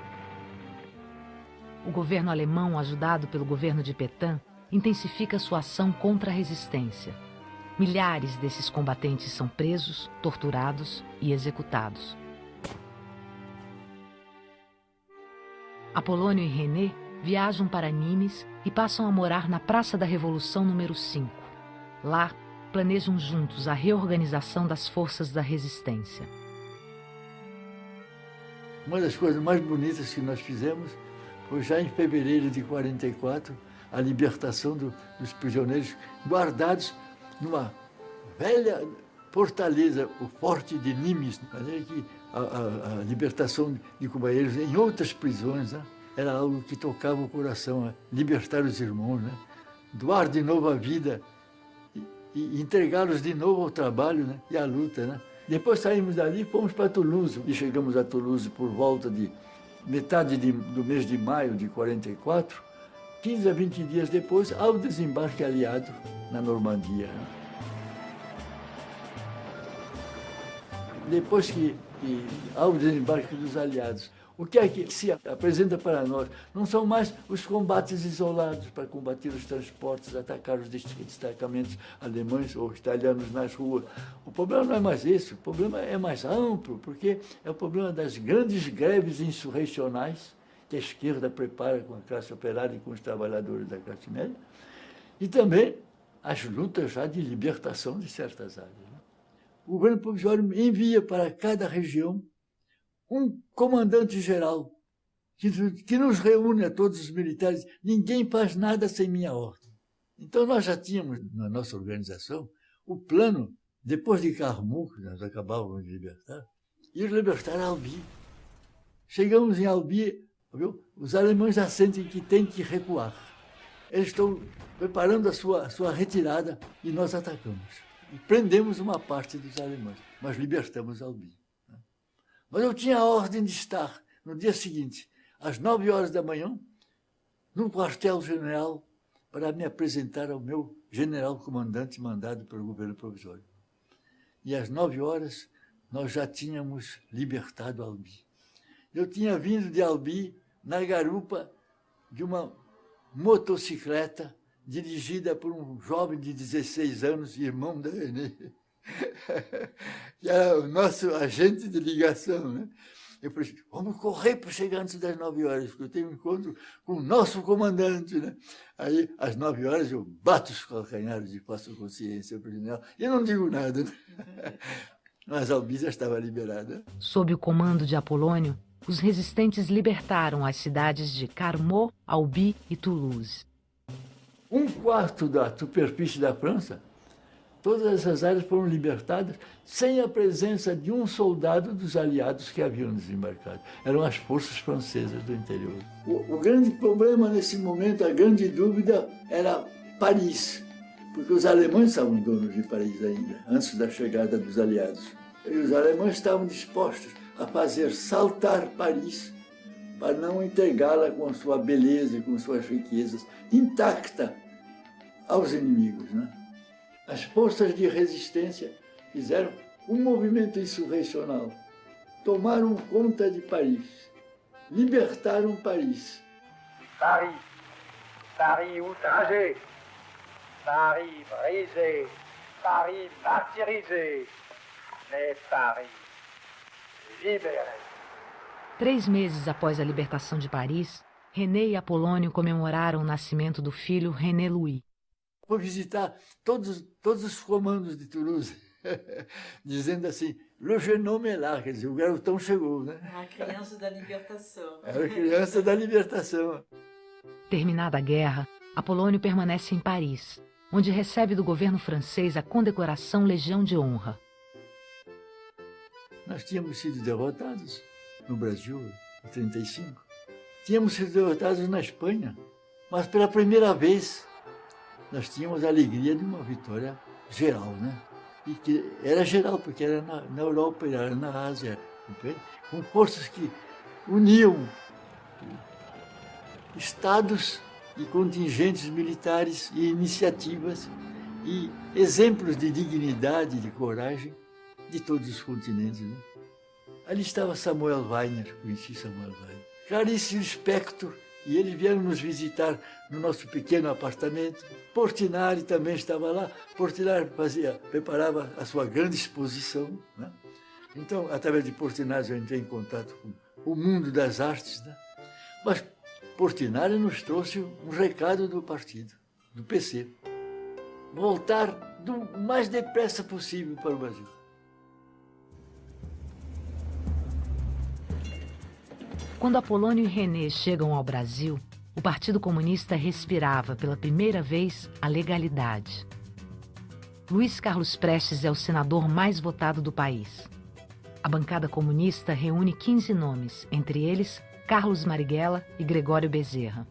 O governo alemão, ajudado pelo governo de Pétain, intensifica sua ação contra a resistência. Milhares desses combatentes são presos, torturados e executados. Apolônio e René viajam para Nimes e passam a morar na Praça da Revolução número 5. Lá, planejam juntos a reorganização das forças da resistência. Uma das coisas mais bonitas que nós fizemos foi já em fevereiro de 44, a libertação dos prisioneiros guardados numa velha fortaleza, o Forte de Nimes, que a libertação de companheiros em outras prisões, né? Era algo que tocava o coração, né? Libertar os irmãos, né? Doar de novo a vida e entregá-los de novo ao trabalho, né? E à luta. Né? Depois saímos dali e fomos para Toulouse. E chegamos a Toulouse por volta de metade do mês de maio de 44, 15 a 20 dias depois, ao desembarque aliado na Normandia. Né? Depois que ao desembarque dos aliados, o que é que se apresenta para nós? Não são mais os combates isolados para combater os transportes, atacar os destacamentos alemães ou italianos nas ruas. O problema não é mais esse, o problema é mais amplo, porque é o problema das grandes greves insurrecionais que a esquerda prepara com a classe operária e com os trabalhadores da classe média, e também as lutas já de libertação de certas áreas. O governo provisório envia para cada região um comandante-geral que nos reúne a todos os militares. Ninguém faz nada sem minha ordem. Então nós já tínhamos na nossa organização o plano, depois de Carmou, que nós acabávamos de libertar, ir libertar Albi. Chegamos em Albi, viu? Os alemães já sentem que tem que recuar. Eles estão preparando a sua retirada e nós atacamos. E prendemos uma parte dos alemães, mas libertamos Albi. Mas eu tinha a ordem de estar, no dia seguinte, às 9 horas da manhã, no quartel-general, para me apresentar ao meu general-comandante mandado pelo governo provisório. e às 9 horas nós já tínhamos libertado Albi. Eu tinha vindo de Albi na garupa de uma motocicleta dirigida por um jovem de 16 anos, irmão da René, que era o nosso agente de ligação, né? Eu falei, vamos correr para chegar antes das 9 horas, porque eu tenho um encontro com o nosso comandante, né? Aí, às 9 horas, eu bato os calcanhares e faço consciência para ele, e eu não digo nada, né? Mas Albi já estava liberada. Sob o comando de Apolônio, os resistentes libertaram as cidades de Carmaux, Albi e Toulouse. 1/4 da superfície da França, todas essas áreas foram libertadas sem a presença de um soldado dos aliados que haviam desembarcado. Eram as forças francesas do interior. O grande problema nesse momento, a grande dúvida, era Paris, porque os alemães estavam donos de Paris ainda, antes da chegada dos aliados. E os alemães estavam dispostos a fazer saltar Paris para não entregá-la com a sua beleza e com suas riquezas intacta aos inimigos, né? As forças de resistência fizeram um movimento insurrecional, tomaram conta de Paris, libertaram Paris. Paris, Paris outragé, Paris brisé, Paris martyrisé, mais Paris libéré. 3 meses após a libertação de Paris, René e Apolônio comemoraram o nascimento do filho René Louis. Vou visitar todos os comandos de Toulouse, dizendo assim, le jeune homme est là, quer dizer, o garotão chegou, né? A criança da libertação. Era a criança da libertação. Terminada a guerra, Apolônio permanece em Paris, onde recebe do governo francês a condecoração Legião de Honra. Nós tínhamos sido derrotados no Brasil, em 1935. Tínhamos sido derrotados na Espanha, mas pela primeira vez nós tínhamos a alegria de uma vitória geral, né? E que era geral, porque era na Europa, era na Ásia, com forças que uniam estados e contingentes militares e iniciativas e exemplos de dignidade e de coragem de todos os continentes, né? Ali estava Samuel Weiner, conheci Samuel Weiner, Clarice Lispector, e eles vieram nos visitar no nosso pequeno apartamento. Portinari também estava lá. Portinari preparava a sua grande exposição, né? Então, através de Portinari, eu entrei em contato com o mundo das artes, né? Mas Portinari nos trouxe um recado do partido, do PC. Voltar do mais depressa possível para o Brasil. Quando Apolônio e René chegam ao Brasil, o Partido Comunista respirava pela primeira vez a legalidade. Luiz Carlos Prestes é o senador mais votado do país. A bancada comunista reúne 15 nomes, entre eles Carlos Marighella e Gregório Bezerra.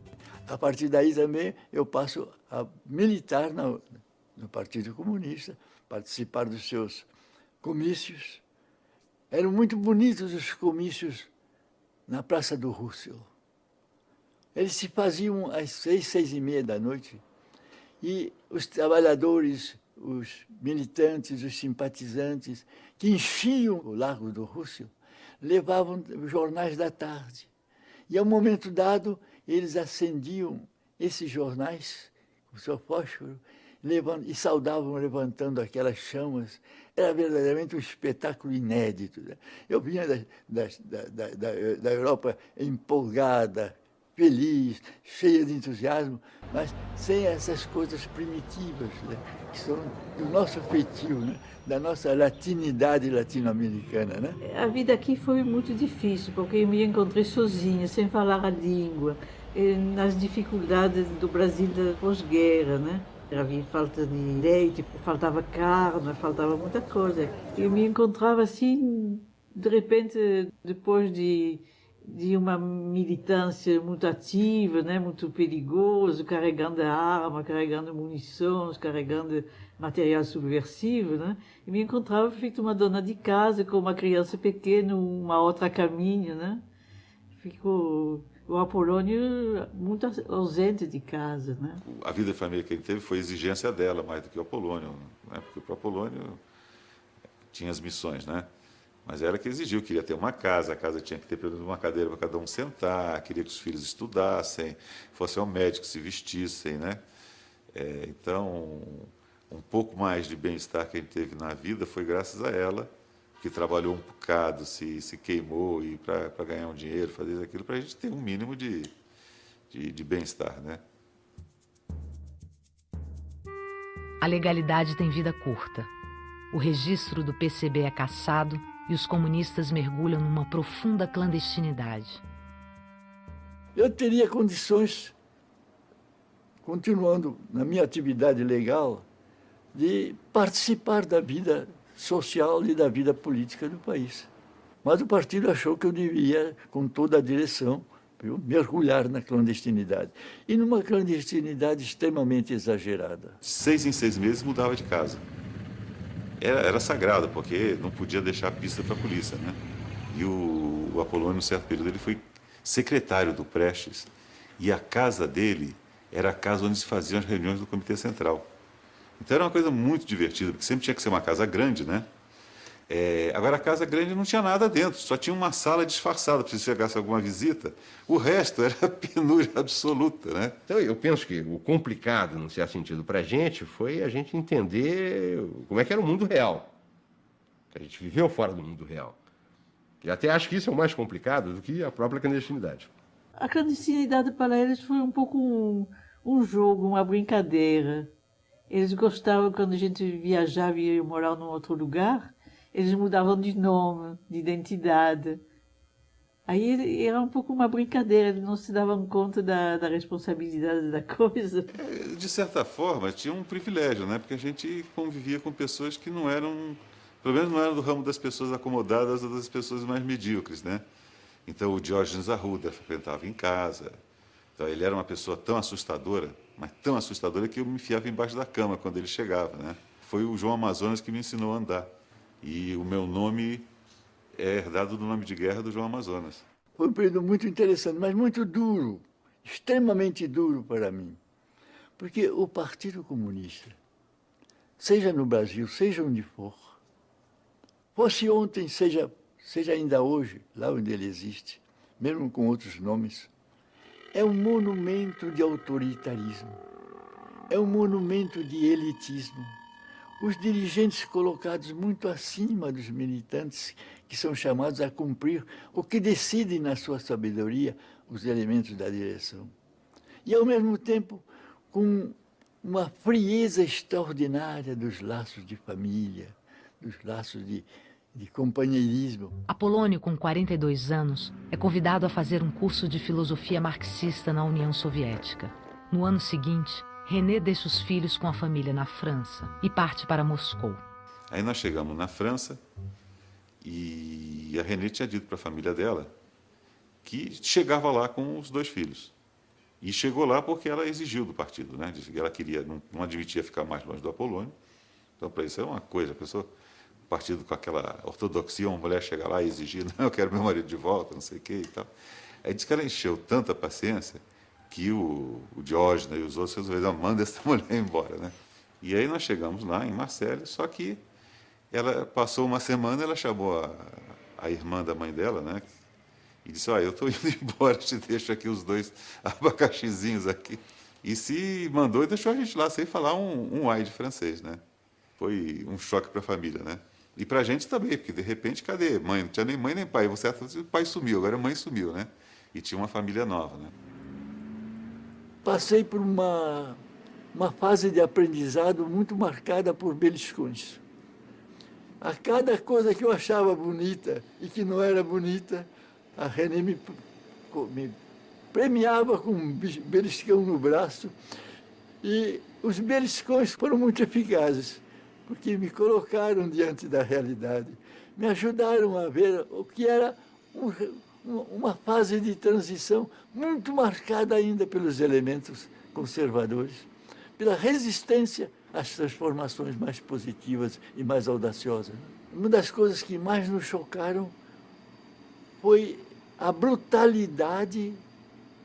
A partir daí também eu passo a militar no Partido Comunista, participar dos seus comícios. Eram muito bonitos os comícios na Praça do Russell. Eles se faziam às 6, 6h30 da noite, e os trabalhadores, os militantes, os simpatizantes, que enchiam o Largo do Russell, levavam jornais da tarde. E, a um momento dado, eles acendiam esses jornais com seu fósforo e saudavam levantando aquelas chamas. Era verdadeiramente um espetáculo inédito, né? Eu vinha da Europa empolgada, feliz, cheia de entusiasmo, mas sem essas coisas primitivas, né? Que são do nosso feitio, né? Da nossa latinidade latino-americana, né? A vida aqui foi muito difícil, porque eu me encontrei sozinha, sem falar a língua, nas dificuldades do Brasil da pós-guerra, né? Havia falta de leite, faltava carne, faltava muita coisa. Eu me encontrava assim, de repente, depois de uma militância muito ativa, né, muito perigoso, carregando arma, carregando munições, carregando material subversivo, né? E me encontrava feito uma dona de casa com uma criança pequena, uma outra a caminho, né? Ficou o Apolônio muito ausente de casa, né? A vida de família que ele teve foi exigência dela mais do que o Apolônio, né? Porque para o Apolônio tinha as missões, né? Mas ela que exigiu, queria ter uma casa, a casa tinha que ter pelo menos uma cadeira para cada um sentar, queria que os filhos estudassem, fossem ao médico, se vestissem, né? Então, um pouco mais de bem-estar que a gente teve na vida foi graças a ela, que trabalhou um bocado, se queimou e para ganhar um dinheiro, fazer aquilo, para a gente ter um mínimo de bem-estar, né? A legalidade tem vida curta. O registro do PCB é cassado e os comunistas mergulham numa profunda clandestinidade. Eu teria condições, continuando na minha atividade legal, de participar da vida social e da vida política do país. Mas o partido achou que eu devia, com toda a direção, mergulhar na clandestinidade. E numa clandestinidade extremamente exagerada. 6 em 6 meses mudava de casa. Era sagrado, porque não podia deixar a pista para a polícia, né? E o Apolônio, num certo período, ele foi secretário do Prestes, e a casa dele era a casa onde se faziam as reuniões do Comitê Central. Então era uma coisa muito divertida, porque sempre tinha que ser uma casa grande, né? Agora, a casa grande não tinha nada dentro, só tinha uma sala disfarçada para se chegasse alguma visita. O resto era penúria absoluta, né? Então, eu penso que o complicado, num certo sentido, para a gente, foi a gente entender como é que era o mundo real. A gente viveu fora do mundo real. E até acho que isso é o mais complicado do que a própria clandestinidade. A clandestinidade para eles foi um pouco um jogo, uma brincadeira. Eles gostavam, quando a gente viajava e ia morar num outro lugar, eles mudavam de nome, de identidade. Aí era um pouco uma brincadeira, eles não se davam conta da responsabilidade da coisa. De certa forma, tinha um privilégio, né? Porque a gente convivia com pessoas que não eram, pelo menos não eram do ramo das pessoas acomodadas ou das pessoas mais medíocres, né? Então, o Diógenes Arruda frequentava em casa. Então, ele era uma pessoa tão assustadora, mas tão assustadora que eu me enfiava embaixo da cama quando ele chegava, né? Foi o João Amazonas que me ensinou a andar. E o meu nome é herdado do nome de guerra do João Amazonas. Foi um período muito interessante, mas muito duro, extremamente duro para mim. Porque o Partido Comunista, seja no Brasil, seja onde for, fosse ontem, seja ainda hoje, lá onde ele existe, mesmo com outros nomes, é um monumento de autoritarismo, é um monumento de elitismo. Os dirigentes colocados muito acima dos militantes que são chamados a cumprir o que decidem na sua sabedoria os elementos da direção. E, ao mesmo tempo, com uma frieza extraordinária dos laços de família, dos laços de companheirismo. Apolônio, com 42 anos, é convidado a fazer um curso de filosofia marxista na União Soviética. No ano seguinte, René deixa os filhos com a família na França e parte para Moscou. Aí nós chegamos na França e a René tinha dito para a família dela que chegava lá com os 2 filhos. E chegou lá porque ela exigiu do partido, né? Disse que ela queria, não admitia ficar mais longe do Apolônio. Então, para isso é uma coisa, a pessoa, o partido com aquela ortodoxia, uma mulher chega lá e exigir, não, eu quero meu marido de volta, não sei o quê e tal. Aí disse que ela encheu tanta paciência que o Diógenes e os outros resolveram, manda essa mulher embora, né? E aí nós chegamos lá em Marselha, só que ela passou uma semana, ela chamou a irmã da mãe dela, né? E disse, eu estou indo embora, te deixo aqui os 2 abacaxizinhos aqui. E se mandou e deixou a gente lá sem falar um ai de francês, né? Foi um choque para a família, né? E para a gente também, porque de repente, cadê mãe? Não tinha nem mãe nem pai. O pai sumiu, agora a mãe sumiu, né? E tinha uma família nova, né? Passei por uma fase de aprendizado muito marcada por beliscões. A cada coisa que eu achava bonita e que não era bonita, a René me premiava com um beliscão no braço. E os beliscões foram muito eficazes, porque me colocaram diante da realidade, me ajudaram a ver o que era uma fase de transição muito marcada ainda pelos elementos conservadores, pela resistência às transformações mais positivas e mais audaciosas. Uma das coisas que mais nos chocaram foi a brutalidade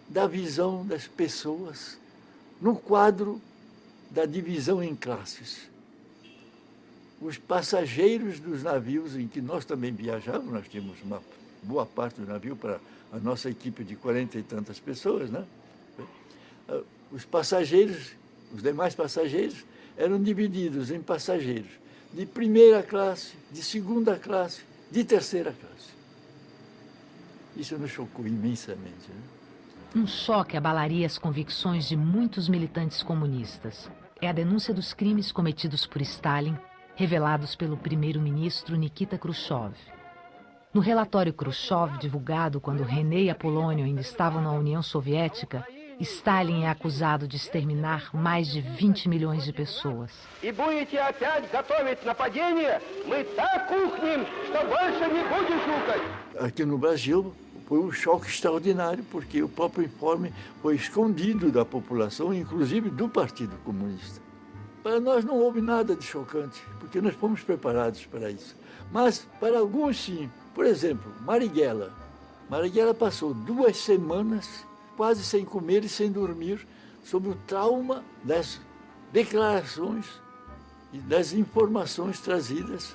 da visão das pessoas no quadro da divisão em classes. os passageiros dos navios em que nós também viajávamos, nós tínhamos uma boa parte do navio para a nossa equipe de 40 e tantas pessoas, né? Os passageiros, os demais passageiros, eram divididos em passageiros de primeira classe, de segunda classe, de terceira classe. Isso nos chocou imensamente, né? Um choque abalaria as convicções de muitos militantes comunistas. É a denúncia dos crimes cometidos por Stalin, revelados pelo primeiro-ministro Nikita Khrushchev. No relatório Khrushchev, divulgado quando René e Apolônio ainda estavam na União Soviética, Stalin é acusado de exterminar mais de 20 milhões de pessoas. E будете опять готовить нападение, мы так кухнем, что больше не будет жукать. Aqui no Brasil foi um choque extraordinário, porque o próprio informe foi escondido da população, inclusive do Partido Comunista. Para nós não houve nada de chocante, porque nós fomos preparados para isso. Mas para alguns sim. Por exemplo, Marighella. Marighella passou 2 semanas quase sem comer e sem dormir, sob o trauma das declarações e das informações trazidas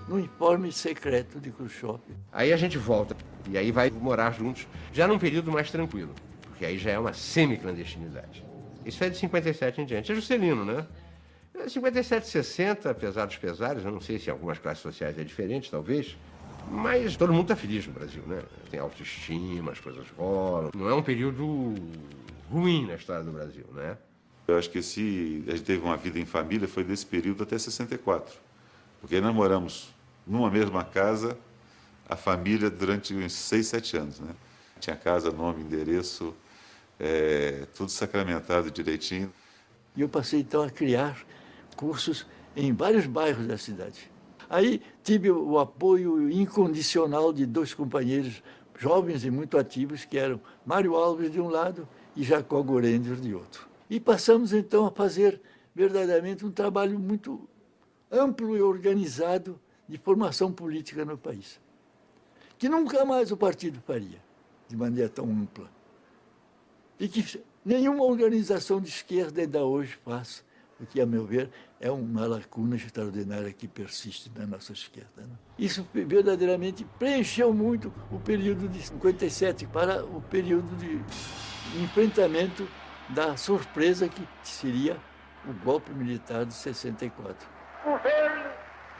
no informe secreto de Khrushchev. Aí a gente volta, e aí vai morar juntos, já num período mais tranquilo, porque aí já é uma semi-clandestinidade. Isso é de 57 em diante. É Juscelino, né? 57, 60, apesar dos pesares, eu não sei se em algumas classes sociais é diferente, talvez, mas todo mundo está feliz no Brasil, né? Tem autoestima, as coisas rolam. Não é um período ruim na história do Brasil, né? Eu acho que se a gente teve uma vida em família foi desse período até 64. Porque aí nós moramos numa mesma casa, a família, durante uns 6, 7 anos, né? Tinha casa, nome, endereço, tudo sacramentado direitinho. E eu passei, então, a criar cursos em vários bairros da cidade. Aí tive o apoio incondicional de 2 companheiros jovens e muito ativos, que eram Mário Alves de um lado e Jacó Gorender de outro. E passamos então a fazer verdadeiramente um trabalho muito amplo e organizado de formação política no país, que nunca mais o partido faria de maneira tão ampla. E que nenhuma organização de esquerda ainda hoje faz, o que, a meu ver, é uma lacuna extraordinária que persiste na nossa esquerda, né? Isso verdadeiramente preencheu muito o período de 57 para o período de enfrentamento da surpresa que seria o golpe militar de 64. O governo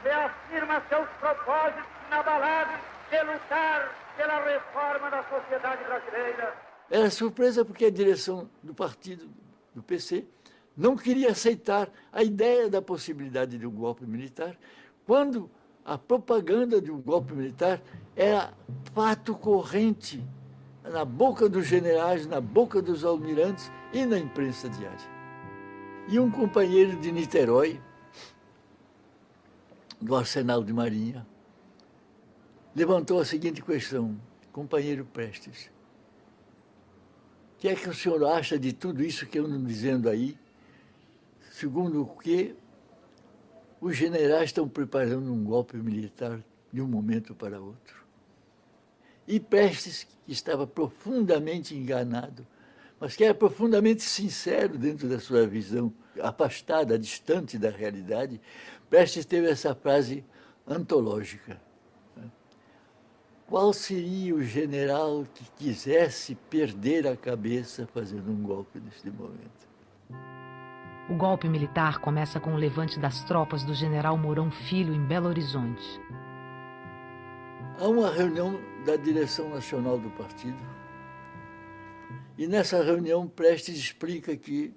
reafirma seus propósitos inabalados de lutar pela reforma da sociedade brasileira. Era surpresa porque a direção do partido, do PC, não queria aceitar a ideia da possibilidade de um golpe militar, quando a propaganda de um golpe militar era fato corrente na boca dos generais, na boca dos almirantes e na imprensa diária. E um companheiro de Niterói, do Arsenal de Marinha, levantou a seguinte questão: companheiro Prestes, o que é que o senhor acha de tudo isso que eu ando dizendo aí, segundo o que os generais estão preparando um golpe militar de um momento para outro? E Prestes, que estava profundamente enganado, mas que era profundamente sincero dentro da sua visão, afastada, distante da realidade, Prestes teve essa frase antológica: qual seria o general que quisesse perder a cabeça fazendo um golpe neste momento? O golpe militar começa com o levante das tropas do general Mourão Filho em Belo Horizonte. Há uma reunião da direção nacional do partido, e nessa reunião Prestes explica que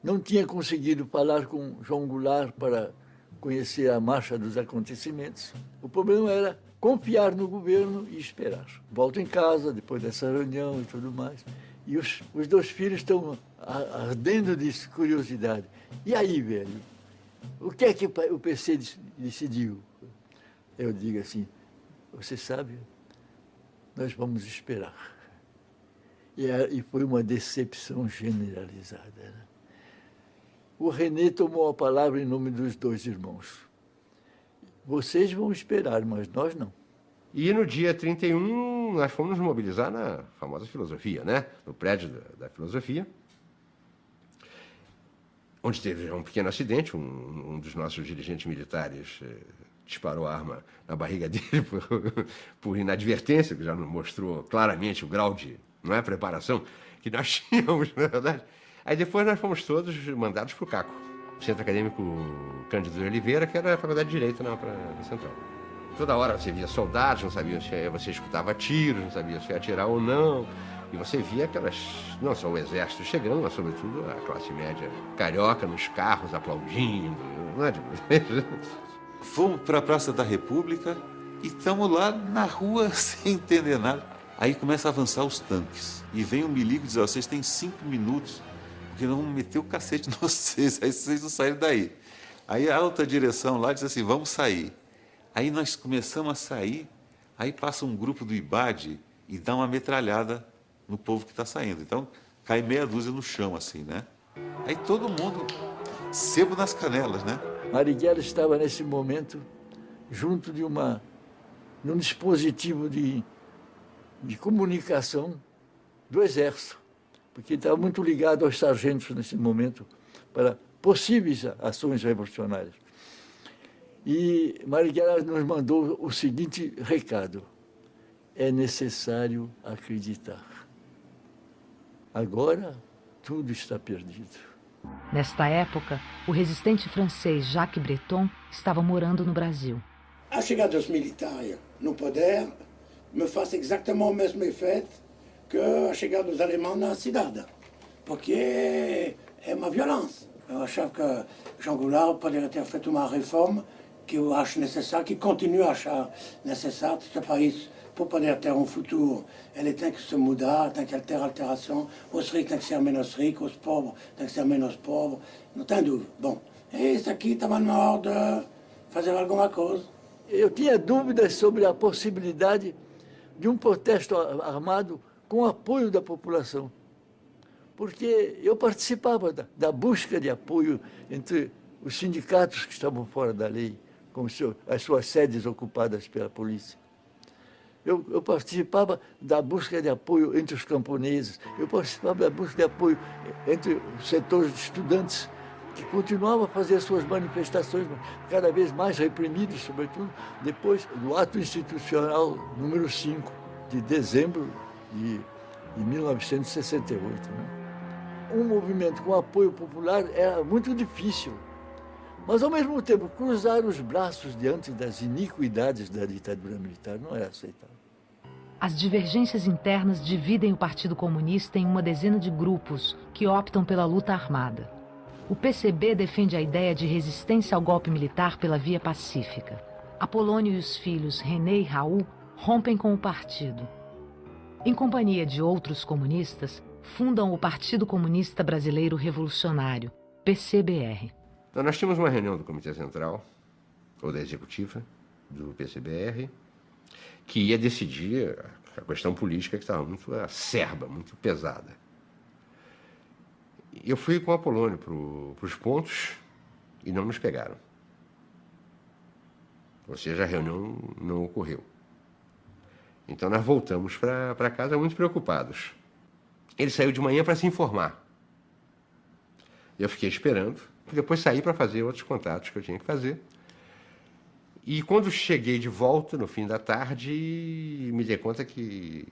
não tinha conseguido falar com João Goulart para conhecer a marcha dos acontecimentos. O problema era confiar no governo e esperar. Volto em casa depois dessa reunião e tudo mais, e os 2 filhos estão ardendo de curiosidade. E aí, velho, o que é que o PC decidiu? Eu digo assim: você sabe, nós vamos esperar. E foi uma decepção generalizada, né? O René tomou a palavra em nome dos 2 irmãos. Vocês vão esperar, mas nós não. E no dia 31, nós fomos nos mobilizar na famosa filosofia, né? No prédio da filosofia. onde teve um pequeno acidente, um dos nossos dirigentes militares disparou a arma na barriga dele por inadvertência, que já nos mostrou claramente o grau de preparação que nós tínhamos, na verdade. Aí depois nós fomos todos mandados para o CACO, Centro Acadêmico Cândido de Oliveira, que era a Faculdade de Direito na Central. Toda hora você via soldados, não sabia se você escutava tiros, não sabia se ia atirar ou não. E você via aquelas, não só o exército chegando, mas sobretudo a classe média carioca nos carros aplaudindo. Não é de... Fomos para a Praça da República e estamos lá na rua sem entender nada. Aí começa a avançar os tanques. E vem o milico e diz, vocês têm 5 minutos, porque nós vamos meter o cacete em vocês, aí vocês não saírem daí. Aí a alta direção lá diz assim, vamos sair. Aí nós começamos a sair, aí passa um grupo do IBAD e dá uma metralhada no povo que está saindo. Então, cai meia dúzia no chão, assim, né? Aí todo mundo, sebo nas canelas, né? Marighella estava, nesse momento, junto de num dispositivo de comunicação do Exército, porque estava muito ligado aos sargentos, nesse momento, para possíveis ações revolucionárias. E Marighella nos mandou o seguinte recado: é necessário acreditar. Agora, tudo está perdido. Nesta época, o resistente francês Jacques Breton estava morando no Brasil. A chegada dos militares no poder me faz exatamente o mesmo efeito que a chegada dos alemães na cidade, porque é uma violência. Eu achava que Jean Goulart poderia ter feito uma reforma que eu acho necessária, que continuo a achar necessária. Este país, para poder ter um futuro, ele tem que se mudar, tem que ter alteração. Os ricos têm que ser menos ricos, os pobres têm que ser menos pobres. Não tem dúvida. Bom, isso aqui estava na hora de fazer alguma coisa. Eu tinha dúvidas sobre a possibilidade de um protesto armado com apoio da população, porque eu participava da busca de apoio entre os sindicatos que estavam fora da lei, com as suas sedes ocupadas pela polícia. Eu participava da busca de apoio entre os camponeses, eu participava da busca de apoio entre os setores de estudantes, que continuavam a fazer as suas manifestações, cada vez mais reprimidos, sobretudo depois do ato institucional número 5, de dezembro de 1968. Né? Um movimento com apoio popular era muito difícil, mas, ao mesmo tempo, cruzar os braços diante das iniquidades da ditadura militar não era aceitável. As divergências internas dividem o Partido Comunista em uma dezena de grupos que optam pela luta armada. O PCB defende a ideia de resistência ao golpe militar pela via pacífica. Apolônio e os filhos René e Raul rompem com o partido. Em companhia de outros comunistas, fundam o Partido Comunista Brasileiro Revolucionário, PCBR. Então, nós tínhamos uma reunião do Comitê Central, ou da Executiva, do PCBR, que ia decidir a questão política que estava muito acerba, muito pesada. Eu fui com o Apolônio para os pontos e não nos pegaram. Ou seja, a reunião não ocorreu. Então nós voltamos para casa muito preocupados. Ele saiu de manhã para se informar. Eu fiquei esperando, e depois saí para fazer outros contatos que eu tinha que fazer. E quando cheguei de volta, no fim da tarde, me dei conta que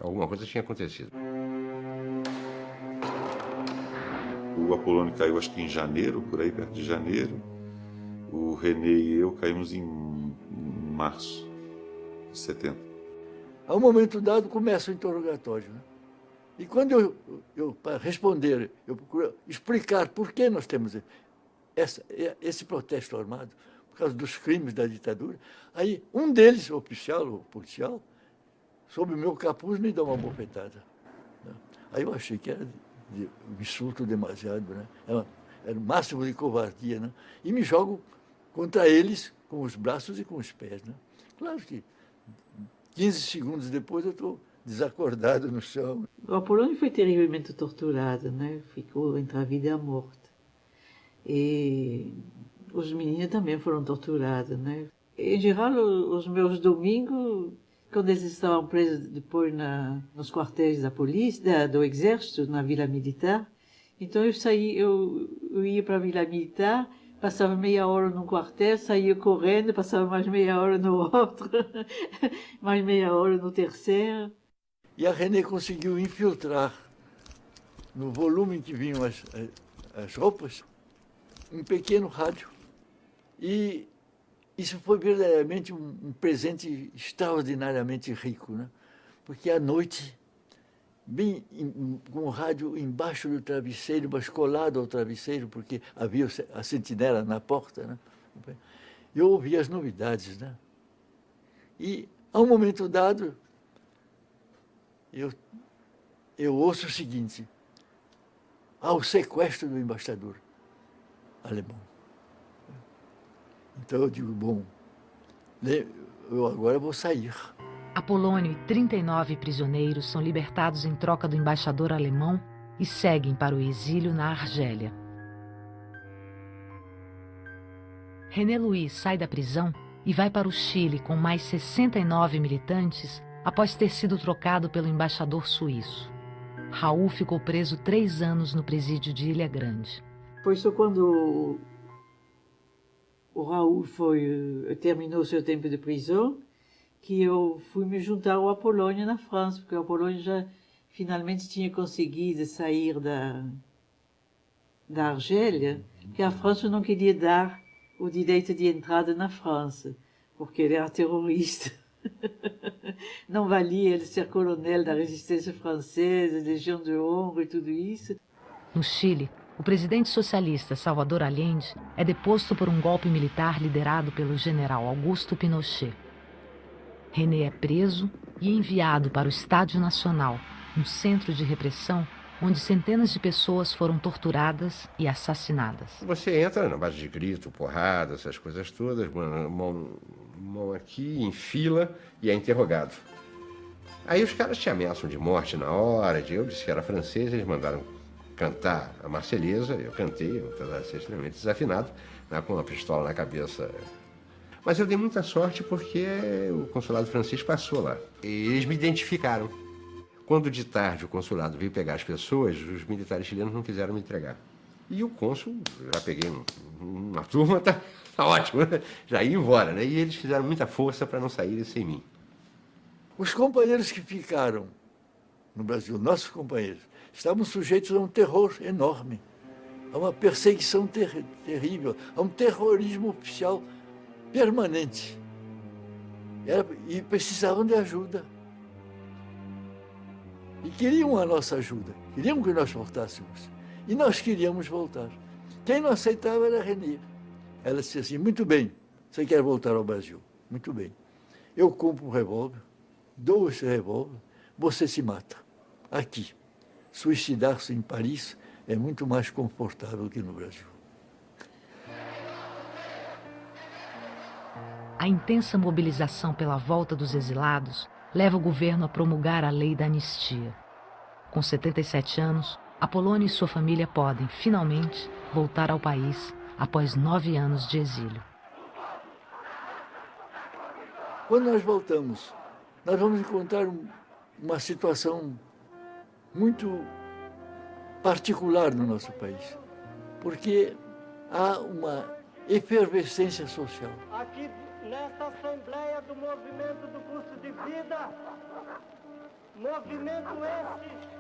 alguma coisa tinha acontecido. O Apolônio caiu, acho que em janeiro, por aí, perto de janeiro. O René e eu caímos em março de 70. A um momento dado, começa o interrogatório. Né? E quando eu para responder, eu procuro explicar por que nós temos esse protesto armado, por causa dos crimes da ditadura. Aí um deles, oficial ou policial, sob o meu capuz, me dá uma bofetada. Né? Aí eu achei que era um insulto demasiado, né? Era o máximo de covardia, né? E me jogo contra eles com os braços e com os pés. Né? Claro que 15 segundos depois eu estou desacordado no chão. O Apolônio foi terrivelmente torturado, né? Ficou entre a vida e a morte. E os meninos também foram torturados, né? Em geral, os meus domingos, quando eles estavam presos depois nos quartéis da polícia, do exército, na vila militar, então eu eu ia para a Vila Militar, passava meia hora num quartel, saía correndo, passava mais meia hora no outro, mais meia hora no terceiro. E a René conseguiu infiltrar no volume que vinham as roupas um pequeno rádio. E isso foi verdadeiramente um presente extraordinariamente rico, né? Porque à noite, bem com o rádio embaixo do travesseiro, mas colado ao travesseiro, porque havia a sentinela na porta, né? Eu ouvia as novidades, né? E, a um momento dado, eu ouço o seguinte: há o sequestro do embaixador alemão. Então eu digo, bom, eu agora vou sair. Apolônio e 39 prisioneiros são libertados em troca do embaixador alemão e seguem para o exílio na Argélia. René Louis sai da prisão e vai para o Chile com mais 69 militantes após ter sido trocado pelo embaixador suíço. Raul ficou preso 3 anos no presídio de Ilha Grande. Foi só quando o Raul terminou seu tempo de prisão que eu fui me juntar ao Apolônio na França, porque o Apolônio já finalmente tinha conseguido sair da Argélia, porque a França não queria dar o direito de entrada na França, porque ele era terrorista. Não valia ele ser coronel da resistência francesa, Legião de Honra e tudo isso. No Chile, o presidente socialista Salvador Allende é deposto por um golpe militar liderado pelo general Augusto Pinochet. René é preso e enviado para o Estádio Nacional, um centro de repressão onde centenas de pessoas foram torturadas e assassinadas. Você entra na base de grito, porrada, essas coisas todas, mão aqui, em fila, e é interrogado. Aí os caras te ameaçam de morte na hora, eu disse que era francês, eles mandaram cantar a Marselhesa, eu cantei, apesar de ser extremamente desafinado, né, com uma pistola na cabeça. Mas eu dei muita sorte porque o consulado francês passou lá. E eles me identificaram. Quando de tarde o consulado veio pegar as pessoas, os militares chilenos não quiseram me entregar. E o cônsul, já peguei uma turma, tá ótimo, já ia embora, né? E eles fizeram muita força para não saírem sem mim. Os companheiros que ficaram no Brasil, nossos companheiros, estavam sujeitos a um terror enorme, a uma perseguição terrível, a um terrorismo oficial permanente. E precisavam de ajuda. E queriam a nossa ajuda, queriam que nós voltássemos. E nós queríamos voltar. Quem não aceitava era a René. Ela disse assim, muito bem, você quer voltar ao Brasil? Muito bem. Eu compro um revólver, dou esse revólver, você se mata. Aqui. Suicidar-se em Paris é muito mais confortável que no Brasil. A intensa mobilização pela volta dos exilados leva o governo a promulgar a lei da anistia. Com 77 anos, Apolônio e sua família podem, finalmente, voltar ao país após 9 anos de exílio. Quando nós voltamos, nós vamos encontrar uma situação muito particular no nosso país, porque há uma efervescência social. Aqui nesta Assembleia do Movimento do Custo de Vida, movimento esse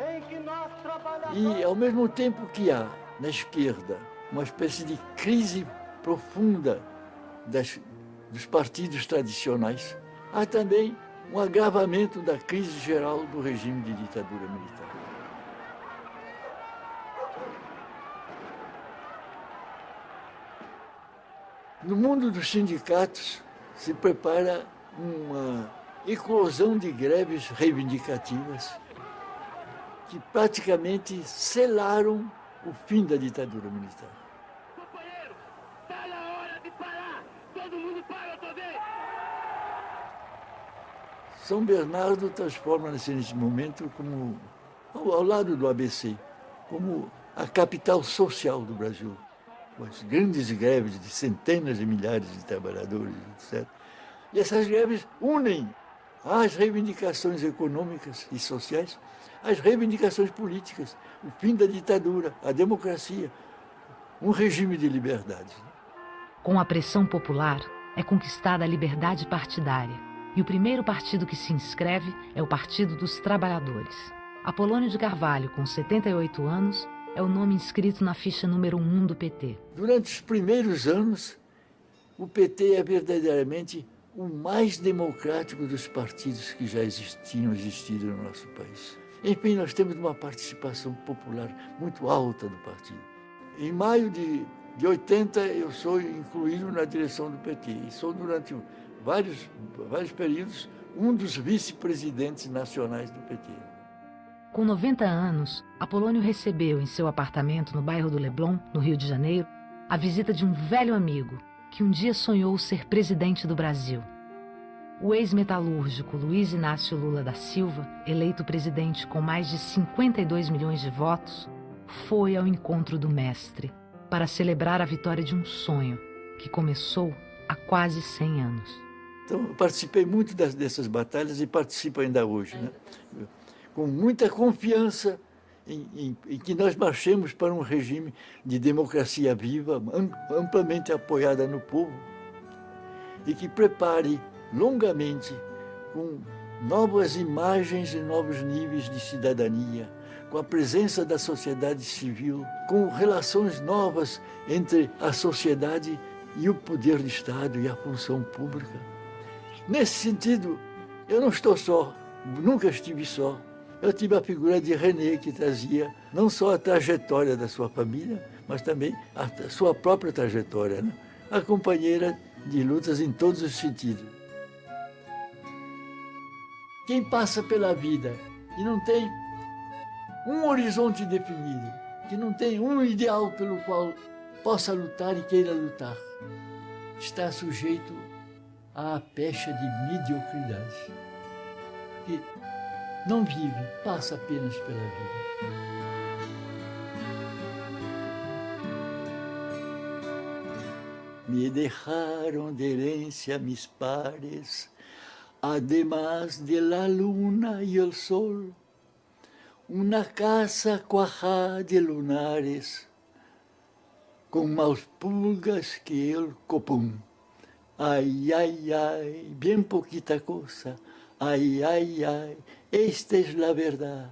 em que nós trabalhamos. E ao mesmo tempo que há na esquerda uma espécie de crise profunda dos partidos tradicionais, há também um agravamento da crise geral do regime de ditadura militar. No mundo dos sindicatos se prepara uma eclosão de greves reivindicativas que praticamente selaram o fim da ditadura militar. Companheiro, está na hora de parar! Todo mundo para outra vez! São Bernardo transforma-se nesse momento como, ao lado do ABC, como a capital social do Brasil, com as grandes greves de centenas de milhares de trabalhadores, etc. E essas greves unem as reivindicações econômicas e sociais, as reivindicações políticas, o fim da ditadura, a democracia, um regime de liberdade. Com a pressão popular, é conquistada a liberdade partidária. E o primeiro partido que se inscreve é o Partido dos Trabalhadores. Apolônio de Carvalho, com 78 anos, é o nome inscrito na ficha número 1 do PT. Durante os primeiros anos, o PT é verdadeiramente o mais democrático dos partidos que já tinham existido no nosso país. Enfim, nós temos uma participação popular muito alta do partido. Em maio de 80, eu sou incluído na direção do PT e sou, durante vários períodos, um dos vice-presidentes nacionais do PT. Com 90 anos, Apolônio recebeu em seu apartamento no bairro do Leblon, no Rio de Janeiro, a visita de um velho amigo que um dia sonhou ser presidente do Brasil. O ex-metalúrgico Luiz Inácio Lula da Silva, eleito presidente com mais de 52 milhões de votos, foi ao encontro do mestre para celebrar a vitória de um sonho que começou há quase 100 anos. Então, eu participei muito dessas batalhas e participo ainda hoje, né? Com muita confiança em que nós marchemos para um regime de democracia viva, amplamente apoiada no povo, e que prepare longamente com novas imagens e novos níveis de cidadania, com a presença da sociedade civil, com relações novas entre a sociedade e o poder do Estado e a função pública. Nesse sentido, eu não estou só, nunca estive só. Eu tive a figura de René, que trazia não só a trajetória da sua família, mas também a sua própria trajetória, né? A companheira de lutas em todos os sentidos. Quem passa pela vida e não tem um horizonte definido, que não tem um ideal pelo qual possa lutar e queira lutar, está sujeito à pecha de mediocridade. Que não vive, passa apenas pela vida. Me dejaron de herencia mis pares, además de la luna y el sol, una casa cuajada de lunares, con más pulgas que el copón. Ay, ay, ay, bien poquita cosa. Ay, ay, ay, esta es la verdad.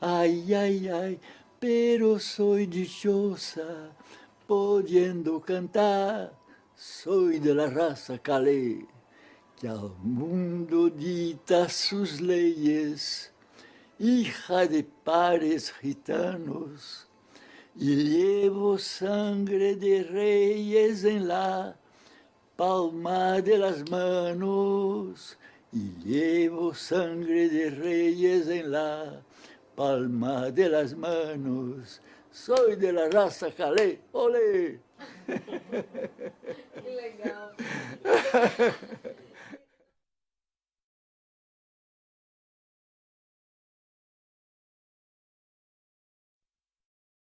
Ay, ay, ay, pero soy dichosa, pudiendo cantar. Soy de la raza Calé, que al mundo dicta sus leyes, hija de pares gitanos, y llevo sangre de reyes en la palma de las manos. Y llevo sangre de reyes en la palma de las manos. Soy de la raza Calé. ¡Olé! Que legal.